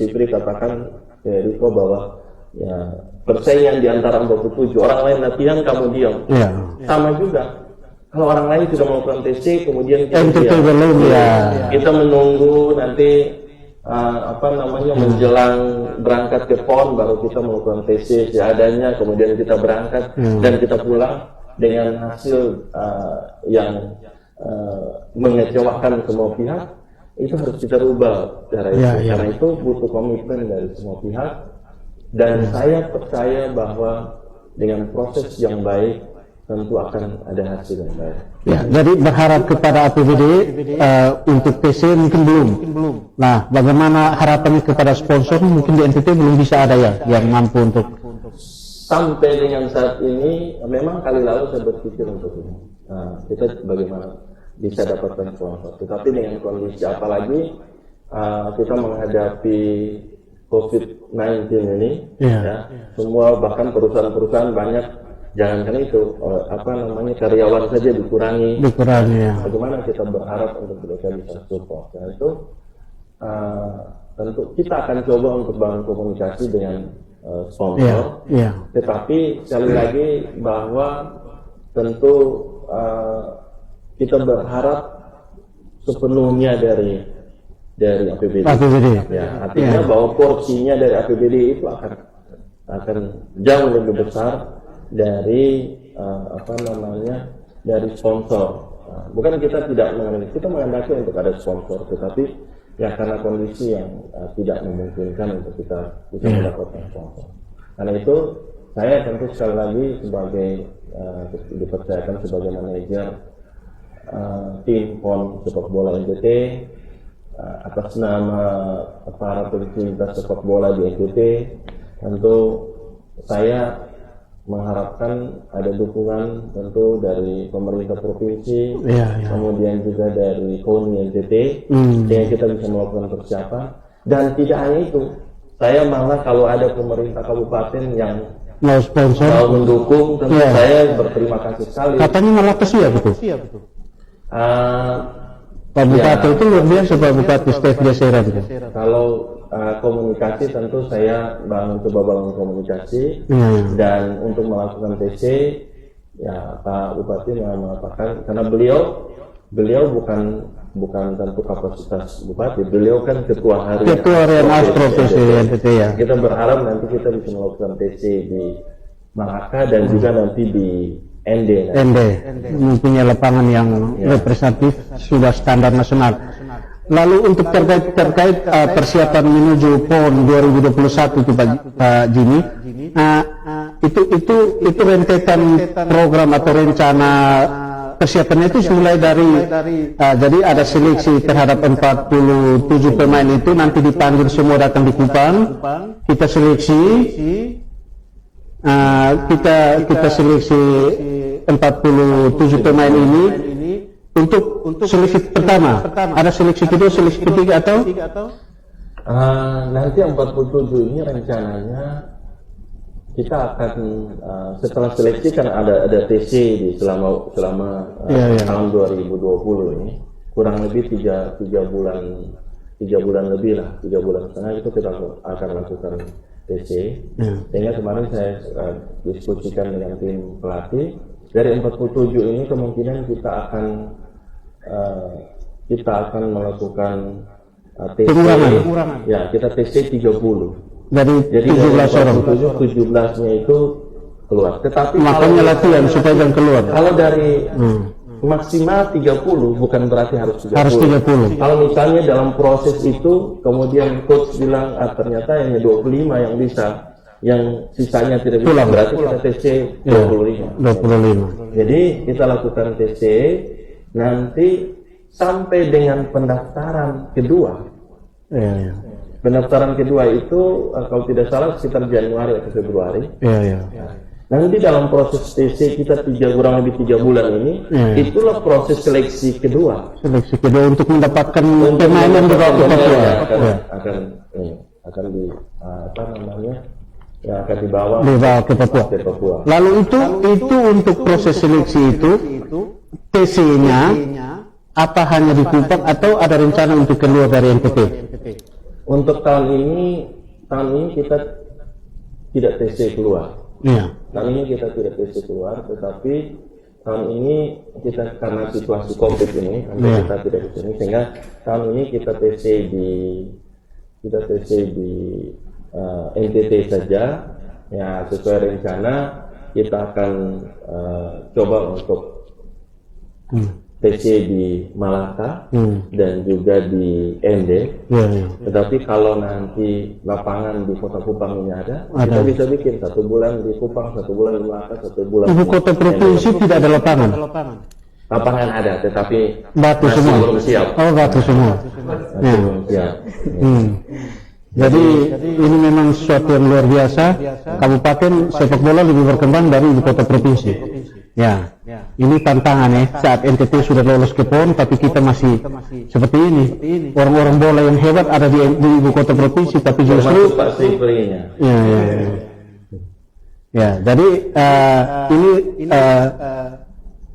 Sipri katakan ke Riko bahwa ya persaingan di antara 47 orang lain latihan, kamu diam. Sama juga. Kalau orang lain sudah melakukan TC, kemudian kita menunggu nanti menjelang berangkat ke PON baru kita melakukan TC seadanya, kemudian kita berangkat dan kita pulang dengan hasil yang mengecewakan semua pihak. Itu harus kita rubah cara itu. Karena itu butuh komitmen dari semua pihak, dan saya percaya bahwa dengan proses yang baik tentu akan ada hasil yang baik. Jadi berharap kepada APBD untuk TC mungkin belum. Nah, bagaimana harapannya kepada sponsor? Mungkin di NTT belum bisa ada yang mampu untuk. Sampai dengan saat ini memang kali lalu saya berpikir untuk ini. Kita bagaimana bisa dapatkan sponsor, tetapi dengan kondisi apalagi kita menghadapi COVID-19 ini, semua bahkan perusahaan-perusahaan banyak, jangankan itu karyawan saja dikurangi. Bagaimana kita berharap untuk mereka bisa support? Nah itu tentu kita akan coba untuk bangun komunikasi dengan sponsor, tetapi sekali lagi bahwa tentu kita berharap sepenuhnya dari APBD. Artinya bahwa porsinya dari APBD itu akan jauh lebih besar dari dari sponsor. Bukan kita tidak mengandalkan, kita mengandalkan untuk ada sponsor, tetapi ya karena kondisi yang tidak memungkinkan untuk kita bisa mendapatkan sponsor. Karena itu saya tentu sekali lagi sebagai dipercayakan sebagai manajer tim PON sepak bola NTT, atas nama para pecinta sepak bola di NTT, tentu saya mengharapkan ada dukungan tentu dari pemerintah provinsi, Iya, iya. kemudian juga dari KONI NTT, sehingga kita bisa melakukan persiapan. Dan tidak hanya itu, saya malah kalau ada pemerintah kabupaten yang Mau sponsor? mau mendukung, tentu Iya. saya berterima kasih sekali. Katanya malah ya betul. Pak Bupati Ya. itu luar biasa, Pak Bupati Stef Jaseran. Kalau komunikasi tentu saya coba bangun komunikasi, dan untuk melakukan TC ya Pak Bupati mengatakan, karena beliau bukan tentu kapasitas Bupati, beliau kan ketua harian Astro TC NTT ya. Kita berharap nanti kita bisa melakukan TC di Malaka dan juga nanti di ND. Mempunyai lapangan yang representatif, sudah standar nasional. Lalu untuk terkait persiapan menuju PON 2021 itu Pak Jimmy, itu rentetan program atau rencana persiapannya itu mulai dari jadi ada seleksi terhadap 47 pemain itu, nanti dipanggil semua datang di Kupang, kita seleksi. Kita seleksi 47 pemain ini untuk seleksi pertama. Ada seleksi kedua, seleksi ketiga atau? Nanti 47 ini rencananya kita akan setelah seleksi kan ada TC di selama tahun 2020 ini kurang lebih 3 bulan lebih lah, 3 bulan setengah itu kita akan lakukan TC. Sehingga kemarin saya diskusikan dengan tim pelatih, dari 47 ini kemungkinan kita akan melakukan TC. Ya, kita TC 30. Jadi 17 orang. 17-nya itu keluar. Tetapi makanya latihan supaya jangan keluar. Kalau dari maksimal 30 bukan berarti harus 30. Harus 30. Kalau misalnya dalam proses itu kemudian coach bilang ternyata hanya 25 yang bisa, yang sisanya tidak bisa, berarti kita TC 25. Jadi kita lakukan TC nanti sampai dengan pendaftaran kedua. Pendaftaran kedua itu kalau tidak salah sekitar Januari atau Februari. Nanti dalam proses TC kita kurang lebih 3 bulan ini, itulah proses seleksi kedua. Seleksi kedua untuk mendapatkan pemain yang dibawa ke Papua. Akan akan dibawa ke Papua. Lalu itu untuk proses seleksi itu TC-nya apa hanya di Kupang atau ada rencana untuk keluar dari NTT? Untuk tahun ini kita tidak TC keluar. Tahun ini kita tidak TC keluar, tetapi tahun ini kita karena situasi COVID ini, kita tidak di sini, sehingga tahun ini kita TC di NTT saja. Ya, sesuai rencana kita akan coba untuk TC di Malaka dan juga di ND. Tetapi kalau nanti lapangan di Kota Kupang ini ada, kita bisa bikin 1 bulan di Kupang, 1 bulan di Malaka, 1 bulan Ibu kota provinsi tidak ada lapangan. Lapangan ada, tetapi batu semua. belum siap. Oh, batu semua. Belum siap. Jadi ini memang sesuatu yang luar biasa. Kabupaten sepak bola lebih berkembang dari ibu kota provinsi. Ya, ini tantangan saat NTT sudah lolos ke PON, tapi kita masih seperti ini. Orang-orang bola yang hebat ada di ibu kota provinsi, tapi justru jadi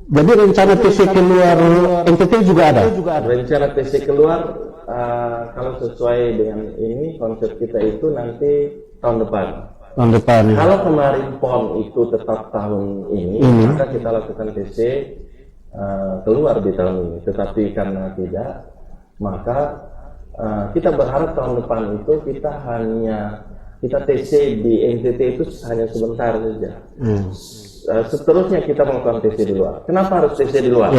jadi rencana TC keluar NTT juga ada. Rencana TC keluar kalau sesuai dengan ini konsep kita itu nanti tahun depan. Kalau kemarin PON itu tetap tahun ini, maka kita lakukan TC keluar di tahun ini. Tetapi karena tidak, maka kita berharap tahun depan itu kita TC di NTT itu hanya sebentar saja. Seterusnya kita melakukan TC di luar. Kenapa harus TC di luar?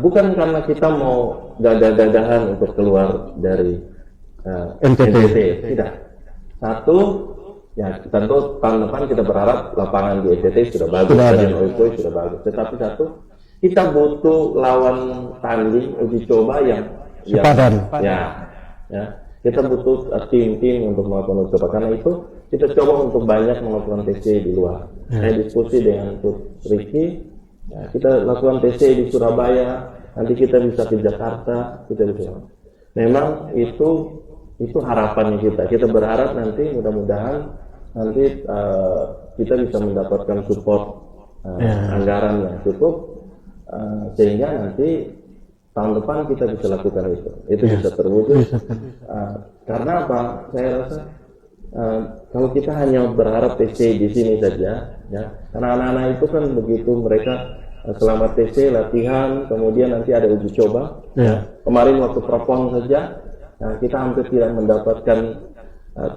Bukan karena kita mau gagah-gagahan untuk keluar dari NTT. Tidak. Satu, ya tentu tahun depan kita berharap lapangan di NTT sudah bagus, stadion Oikoi sudah bagus. Tetapi satu, kita butuh lawan tanding uji coba yang sepadan. Kita butuh tim-tim untuk melakukan uji coba. Karena itu kita coba untuk banyak melakukan TC di luar. Saya diskusi dengan Coach Ricky, ya, kita lakukan TC di Surabaya, nanti kita bisa ke Jakarta, kita bisa. Memang itu harapannya kita. Kita berharap nanti mudah-mudahan nanti kita bisa mendapatkan support anggaran yang cukup sehingga nanti tahun depan kita bisa lakukan itu bisa terwujud. Karena apa? Saya rasa kalau kita hanya berharap TC di sini saja, ya, karena anak-anak itu kan begitu mereka selama TC latihan, kemudian nanti ada uji coba. Kemarin waktu Propon saja, kita hampir tidak mendapatkan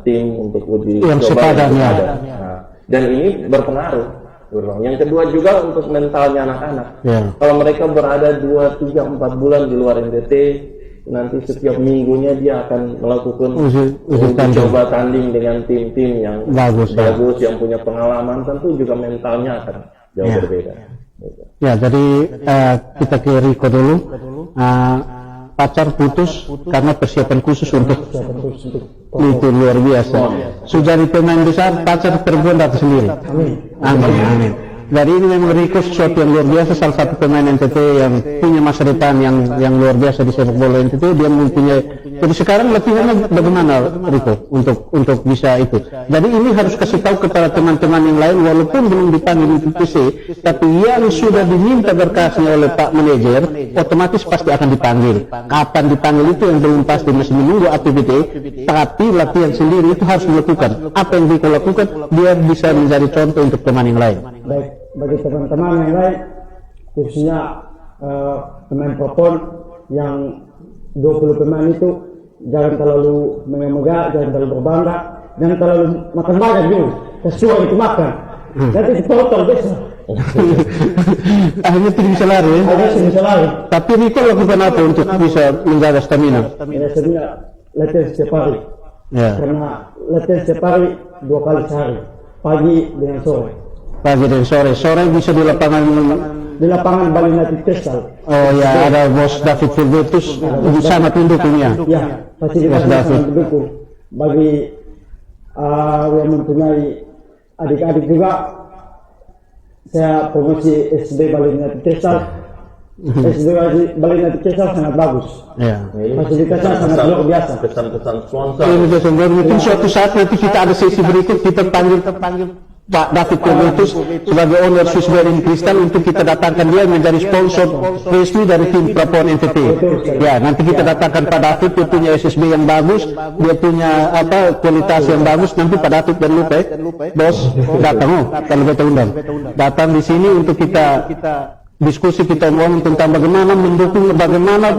tim untuk uji yang coba sepadan, ya. Dan ini berpengaruh. Yang kedua juga untuk mentalnya anak-anak. Kalau mereka berada 2, 3, 4 bulan di luar NTT, nanti setiap minggunya dia akan melakukan uji coba tanding dengan tim-tim yang bagus, yang punya pengalaman, tentu juga mentalnya akan jauh berbeda. Ya, jadi kita ke Riko dulu. Pacar putus karena persiapan khusus untuk itu luar biasa. Sudah di pemain besar, pacar perempuan datang sendiri. Amin. Jadi ini memang Riko sesuatu yang luar biasa, salah satu pemain NTT yang punya masa depan yang luar biasa di sepak bola NTT. Dia mempunyai. Jadi sekarang latihannya bagaimana Riko untuk bisa itu. Jadi ini harus kasih tahu kepada teman-teman yang lain, walaupun belum dipanggil untuk TC, tapi yang sudah diminta berkasnya oleh Pak Manajer, otomatis pasti akan dipanggil. Kapan dipanggil itu yang belum pasti, masih menunggu APBT, tapi latihan sendiri itu harus dilakukan. Apa yang Riko lakukan, dia bisa menjadi contoh untuk teman yang lain. Baik, bagi teman-teman yang lain, khususnya pemain Propon yang 20 pemain itu, jangan terlalu megah-megah, jangan terlalu berbangga, jangan terlalu makan banyak dulu, sesuai itu makan. Nanti dipotong besok. Akhirnya tidak bisa lari. Tapi Riko lakukan apa untuk bisa menjaga stamina? Stamina latihan setiap hari. Karena latihan setiap hari 2 kali sehari, pagi dengan sore. Pagi dan sore bisa di lapangan Bali United Crystal. Oh ya, ada Bos David Fulvetus sangat mendukungnya. Ya, fasilitas sangat mendukung. Bagi yang mempunyai adik-adik juga, saya promosi SD Bali United Crystal. SD Bali United Crystal sangat bagus. Fasilitasnya sangat luar biasa. Pesan-pesan sponsor. Mungkin suatu saat nanti kita ada sesi berikut, kita panggil Pak David Fulvetus sebagai owner Swiss Bearing Crystal untuk kita datangkan dia menjadi sponsor resmi dari tim Propon NTT. Ya, nanti kita datangkan Pak David, dia punya SSB yang bagus, dia punya kualitas yang bagus. Nanti Pak David dan lupa, bos datang kalau kita undang, datang di sini untuk kita diskusi, kita ngomong tentang bagaimana mendukung, bagaimana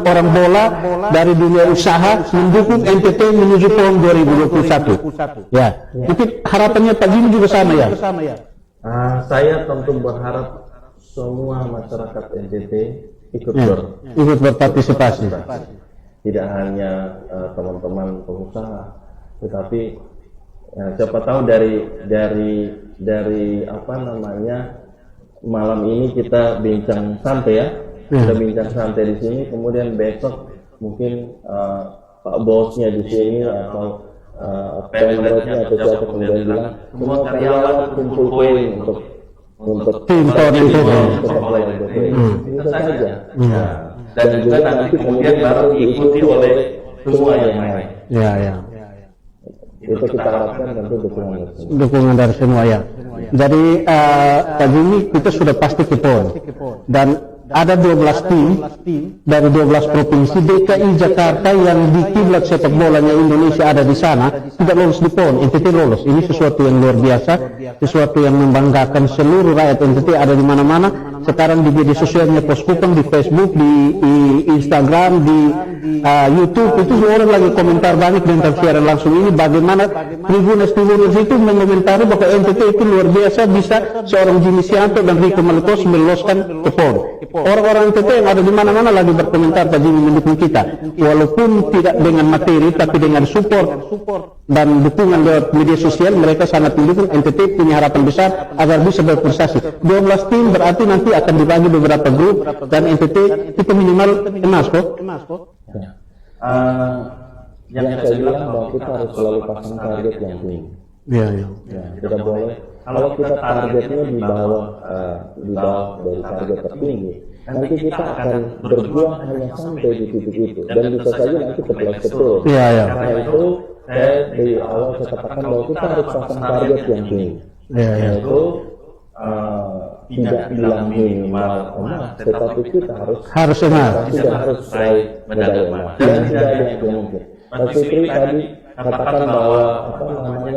orang bola dari dunia usaha mendukung NTT menuju PON 2021. Ya, mungkin harapannya Pak Jimmy juga sama ya. Saya tentu berharap semua masyarakat NTT ikut berpartisipasi. Tidak hanya teman-teman pengusaha, tetapi siapa tahu dari apa namanya, malam ini kita bincang santai ya, kita bincang santai di sini, kemudian besok mungkin Pak bosnya di sini atau pemretnya atau siapa kemudian bilang semua karyawan kumpul poin untuk tim PON itu saja. Dan juga nanti kemudian baru diikuti oleh semua yang lain. Itu kita harapkan tentu dukungan dari semua ya. Jadi Pak Jimmy, kita sudah pasti ke PON dan ada 12 tim dari 12 provinsi. DKI Jakarta yang di kiblat sepak bolanya Indonesia ada di sana tidak lolos di PON, NTT lolos. Ini sesuatu yang luar biasa, sesuatu yang membanggakan seluruh rakyat NTT. Ada di mana-mana sekarang di media sosialnya, Poskupang, di Facebook, di Instagram, di YouTube, itu semua orang lagi komentar banyak tentang siaran langsung ini. Bagaimana Tribuners itu mengomentari bahwa NTT itu luar biasa, bisa seorang Jimmy Sianto dan Riko Maletos meloloskan ke PON. Orang-orang NTT yang ada di mana-mana lagi berkomentar Pak Jimmy mendukung kita, walaupun tidak dengan materi tapi dengan support dan dukungan lewat media sosial. Mereka sangat mendukung NTT, punya harapan besar agar bisa berprestasi. 12 tim berarti nanti akan dibagi beberapa grup dan NTT kita minimal emas kok. yang saya bilang bahwa kita harus selalu pasang target yang tinggi. Iya, iya. Ya, tidak boleh. Kalau kita targetnya di bawah dari target tertinggi, nanti kita akan berjuang hanya sampai di titik itu, dan bisa saja nanti kepleset terus. Iya, iya. Karena itu saya dari awal saya katakan bahwa kita harus pasang target yang tinggi, Iya, iya. yaitu tidak bilang minimal emas, tetapi kita Harus emas. tidak harus raih medali emas, dan tidak ada yang mungkin. Mas Fikri tadi katakan bahwa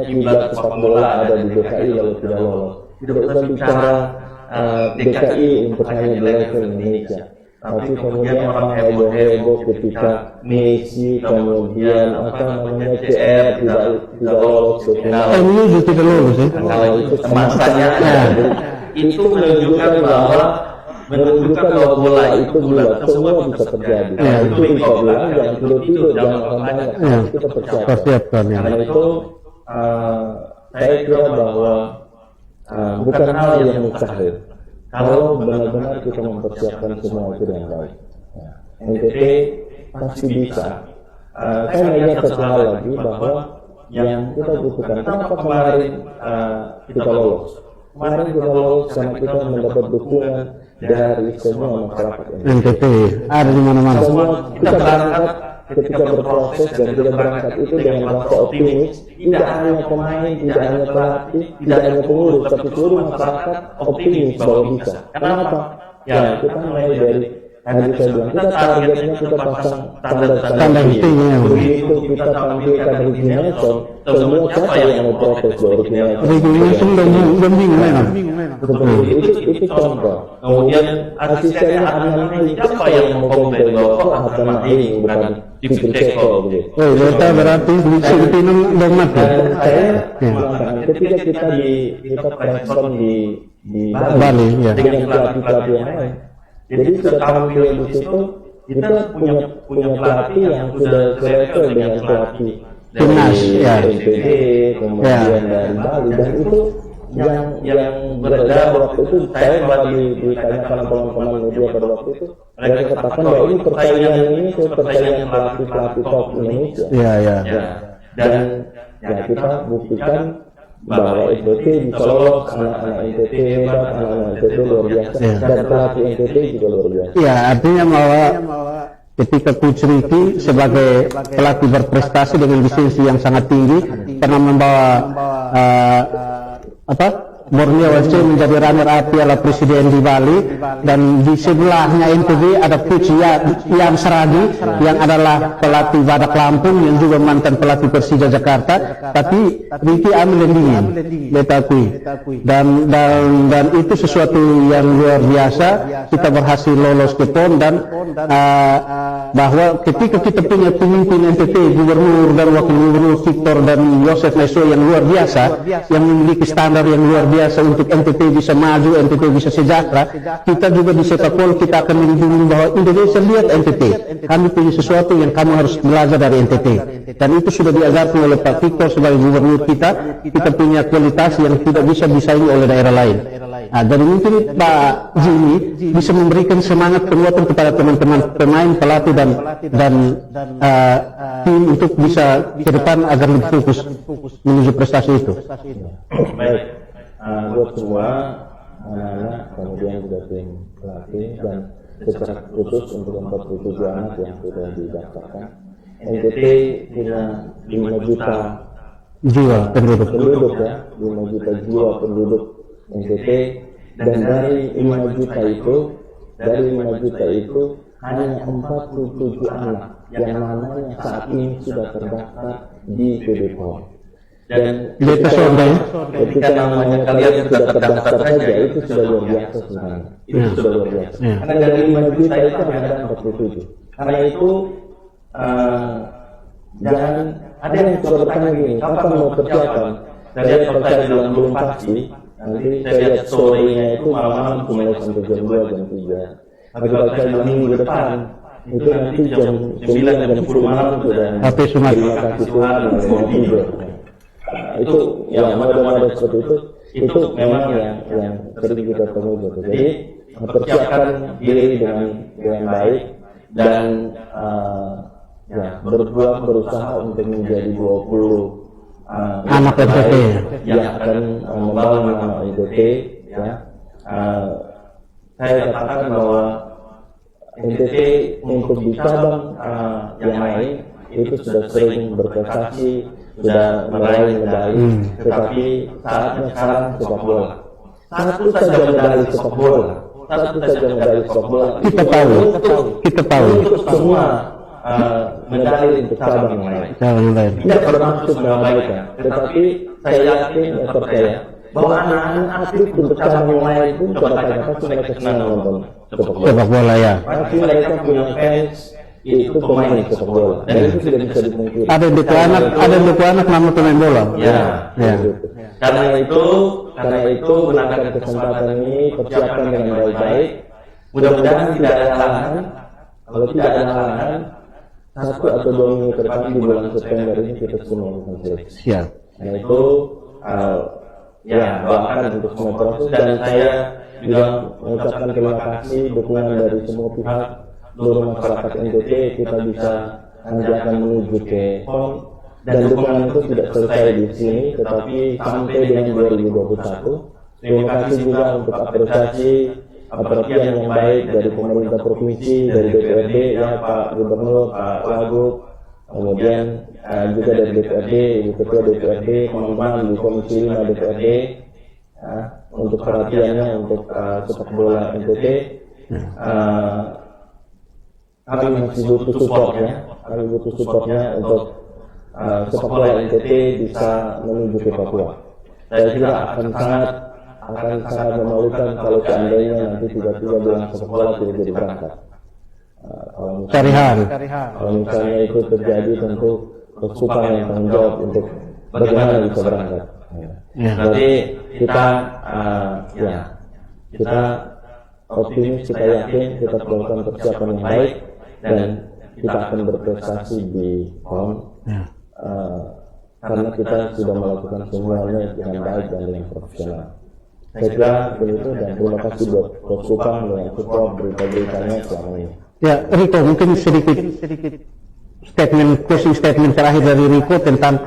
kiblat sepak bola ada di DKI lalu tidak lolos. Tidak usah bicara DKI untuk hanya di level Indonesia, tapi kemudian orang heboh ketika Messi kemudian CR tidak lolos ke final. MU juga tidak lolos ya. Kalau itu masanya itu menunjukkan bahwa bola itu bulat, semua bisa terjadi. Itu bisa bilang jangan tidur, jangan makan banyak, kita Persiapkan ya. Karena itu saya kira bahwa bukan hal yang mustahil kalau benar-benar kita mempersiapkan semua itu dengan baik. NTT pasti bisa. Saya melihat satu hal lagi bahwa yang kita butuhkan, kenapa kemarin kita lolos? Kemarin kita lolos karena kita mendapat dukungan dari semua masyarakat NTT ada di mana-mana. Semua kita berangkat ketika berproses dan kita berangkat itu dengan rasa optimis, tidak hanya pemain, tidak hanya pelatih, tidak hanya pengurus, tapi seluruh masyarakat optimis bahwa bisa. Kenapa? Ya, kita mulai dari tadi saya bilang, kita targetnya kita pasang standar tinggi. Begitu kita tampilkan Ricky Nelson, semua siapa yang mau protes bahwa Ricky Nelson? Ricky Nelson dan bingung memang. Itu contoh. Kemudian asistennya Adnan Mahi, siapa yang mau komplain bahwa kok Adnan Mahi bukan Fikri Ceko begitu? Oh, kita berarti bisa dipinum dan mati. Dan saya mengatakan ketika kita preskon di Bali ya. dengan pelatih-pelatih yang lain, jadi sudah tampil di situ, kita punya pelatih yang sudah selevel dengan pelatih Timnas, ya. NTT, kemudian dari Bali, dan itu yang beredar waktu itu saya malah ditanyakan teman-teman media pada waktu itu, mereka katakan bahwa ini persaingan pelatih top Indonesia. Iya, iya. Dan kita buktikan bahwa NTT bisa lolos, anak-anak NTT hebat, anak-anak NTT luar biasa, dan pelatih NTT juga luar biasa. Ya, artinya bahwa ketika Coach Ricky sebagai pelatih berprestasi dengan lisensi yang sangat tinggi pernah membawa Borneo FC menjadi runner-up Piala Presiden di Bali, dan di sebelahnya NTB ada Coach Yan Seragi yang adalah pelatih Badak Lampung yang juga mantan pelatih Persija Jakarta, tapi Ricky ambil yang dingin, beta akui, dan itu sesuatu yang luar biasa. Kita berhasil lolos ke PON, dan bahwa ketika kita punya pemimpin NTT, gubernur dan wakil gubernur Victor dan Yosef Neso yang luar biasa, yang memiliki standar yang luar biasa untuk NTT bisa maju, NTT bisa sejahtera, kita juga di Setapol kita akan melindungi bahwa Indonesia lihat NTT, kami punya sesuatu yang kamu harus belajar dari NTT, dan itu sudah diajarkan oleh Pak Victor sebagai gubernur kita punya kualitas yang tidak bisa disaingi oleh daerah lain. Nah, jadi mungkin Pak Jimmy bisa memberikan semangat penguatan kepada teman-teman pemain, pelatih dan tim untuk bisa ke depan agar lebih fokus menuju prestasi itu. Baik. Buat semua anak-anak, kemudian juga tim pelatih, dan secara khusus untuk 47 anak yang sudah didaftarkan, NTT punya 5 juta jiwa penduduk ya, 5 juta jiwa penduduk NTT, dan dari 5 juta itu hanya 47 anak yang namanya saat ini sudah terdaftar di PB PON. Dan ketika namanya kalian sudah terdaftar saja, itu sudah luar biasa sebenarnya. Itu sudah luar biasa. Karena dari 5 juta itu ada 47. Karena itu jangan ada yang sudah bertanya gini, kapan mau persiapan? Saya lihat kalau saya bilang belum pasti, nanti saya lihat sore-nya itu malam-malam mulai sampai jam 2, jam 3. Tapi kalau saya bilang minggu depan, itu nanti jam 9, jam 10 malam sudah. Terima kasih Tuhan, mau tidur. Itu ya model-model seperti itu memang yang sering kita temui gitu. Jadi persiapkan diri dengan baik, dan berjuang berusaha untuk menjadi 20 anak NTT yang akan membangun nama NTT. Saya katakan bahwa NTT untuk di cabang yang lain itu sudah sering berprestasi, sudah meraih medali, tetapi saatnya sekarang sepak bola. Satu saja medali sepak bola, kita tahu untuk semua medali untuk cabang yang lain. Tidak bermaksud mengabaikan, tetapi saya yakin dan percaya bahwa anak-anak atlet untuk cabang yang lain pun coba tanya, pasti mereka senang nonton sepak bola ya. Pasti mereka punya fans itu pemain sepak bola, dan itu tidak bisa dipungkiri. Ada buku anak nama pemain bola. Ya. Karena itu gunakan kesempatan ini, persiapkan dengan baik-baik. Mudah-mudahan tidak ada halangan. Kalau tidak ada halangan, 1 atau 2 minggu ke depan di bulan September ini kita semua melakukan seleksi. Siap. Nah itu doakan untuk semua proses, dan saya juga mengucapkan terima kasih dukungan dari semua pihak, seluruh masyarakat NTT. Kita bisa nanti akan menuju ke PON, dan dukungan itu tidak selesai di sini, tetapi sampai dengan 2021. Terima kasih juga untuk apresiasi perhatian yang baik dari pemerintah provinsi, dari DPRD, Pak Gubernur, Pak Wagub, kemudian juga dari DPRD, Ibu Ketua DPRD, teman-teman di Komisi 5 DPRD, untuk perhatiannya untuk sepak bola NTT. Kami masih butuh supportnya untuk sepak bola NTT bisa menuju ke Papua. Saya kira akan sangat memalukan kalau seandainya nanti tiba-tiba bilang sepak bola tidak jadi berangkat. Kalau misalnya itu terjadi, tentu Persupang yang tanggung jawab untuk bagaimana bisa berangkat. Jadi kita optimis, kita yakin, kita melakukan persiapan yang baik, dan kita akan berprestasi di PON. Karena kita sudah melakukan semuanya dengan baik dan dengan profesional. Saya kira begitu, dan terima kasih buat Persupang yang support berita-beritanya selama ini. Ya, Riko, mungkin sedikit closing statement terakhir dari Riko tentang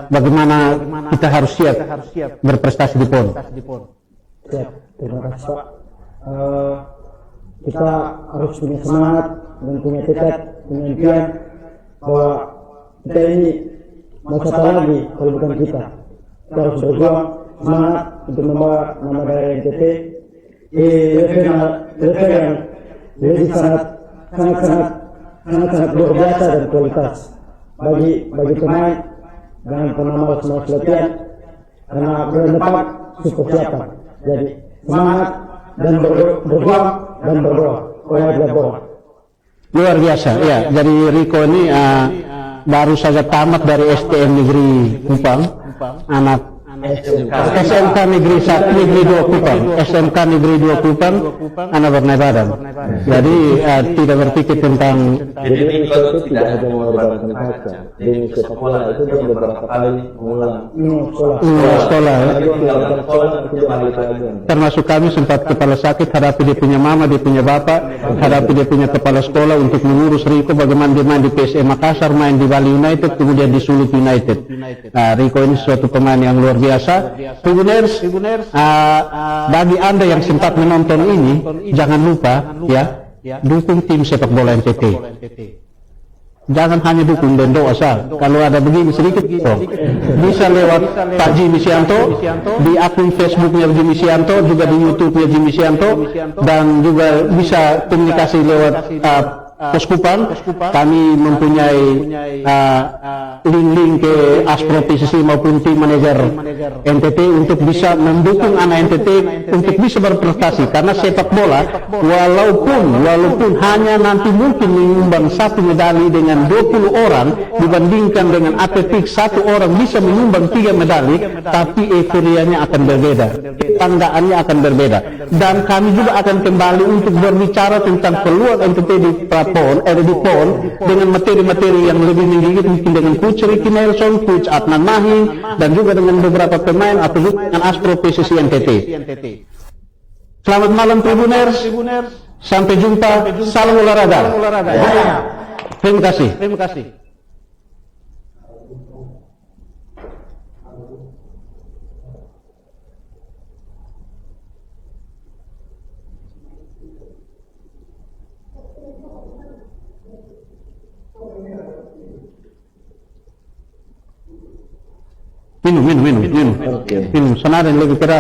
bagaimana kita harus siap berprestasi di PON. Siap, terima kasih Pak. Kita harus punya semangat dan punya tekad, punya impian bahwa kita ini mau siapa lagi kalau bukan kita. Kita harus berjuang semangat untuk membawa nama daerah NTT di level yang lebih sangat luar biasa dan kualitas bagi pemain dengan pemain semua latihan, karena bulan depan super siapan. Jadi semangat dan berjuang dan berdoa. Luar biasa ya. Jadi Riko ini baru saja tamat dari STM Negeri Kupang, anak SMK Negeri 1, Negeri 2 Kupang, SMK Negeri 2 Kupang, anak Bernai Badan. Jadi tidak berpikir tentang. Jadi Riko itu tidak hanya mengorbankan kaca. Di sepak bola itu dia beberapa kali mengulang sekolah. Termasuk kami sempat kepala sakit, hadapi dia punya mama, dia punya bapak, hadapi dia punya kepala sekolah untuk mengurus Riko bagaimana dia main di PSM Makassar, main di Bali United, kemudian di Sulut United. Nah, Riko ini suatu pemain yang luar biasa. Tribuners, bagi Anda yang sempat menonton ini, jangan lupa ya, dukung tim sepak bola NTT. Jangan hanya dukung dan doa saja. Kalau ada begini sedikit, bisa lewat Pak Jimmy Sianto di akun Facebooknya Jimmy Sianto, juga di YouTube-nya Jimmy Sianto, dan juga bisa komunikasi lewat Poskupang. Kami mempunyai link-link ke Aspro PCC maupun tim manajer NTT untuk bisa mendukung anak NTT untuk bisa berprestasi, karena sepak bola walaupun hanya nanti mungkin menyumbang 1 medali dengan 20 orang dibandingkan dengan atletik 1 orang bisa menyumbang 3 medali, tapi euforianya akan berbeda, tanggaannya akan berbeda. Dan kami juga akan kembali untuk berbicara tentang peluang NTT di PON dengan materi-materi yang lebih menggigit, mungkin dengan Coach Ricky Nelson, Coach Adnan Mahing, dan juga dengan beberapa pemain atau dengan Aspro PCC NTT. Selamat malam Tribuners, sampai jumpa, salam olahraga. Terima kasih. Terima kasih. Minum. Oke. Minum. Sana ada yang lebih keras.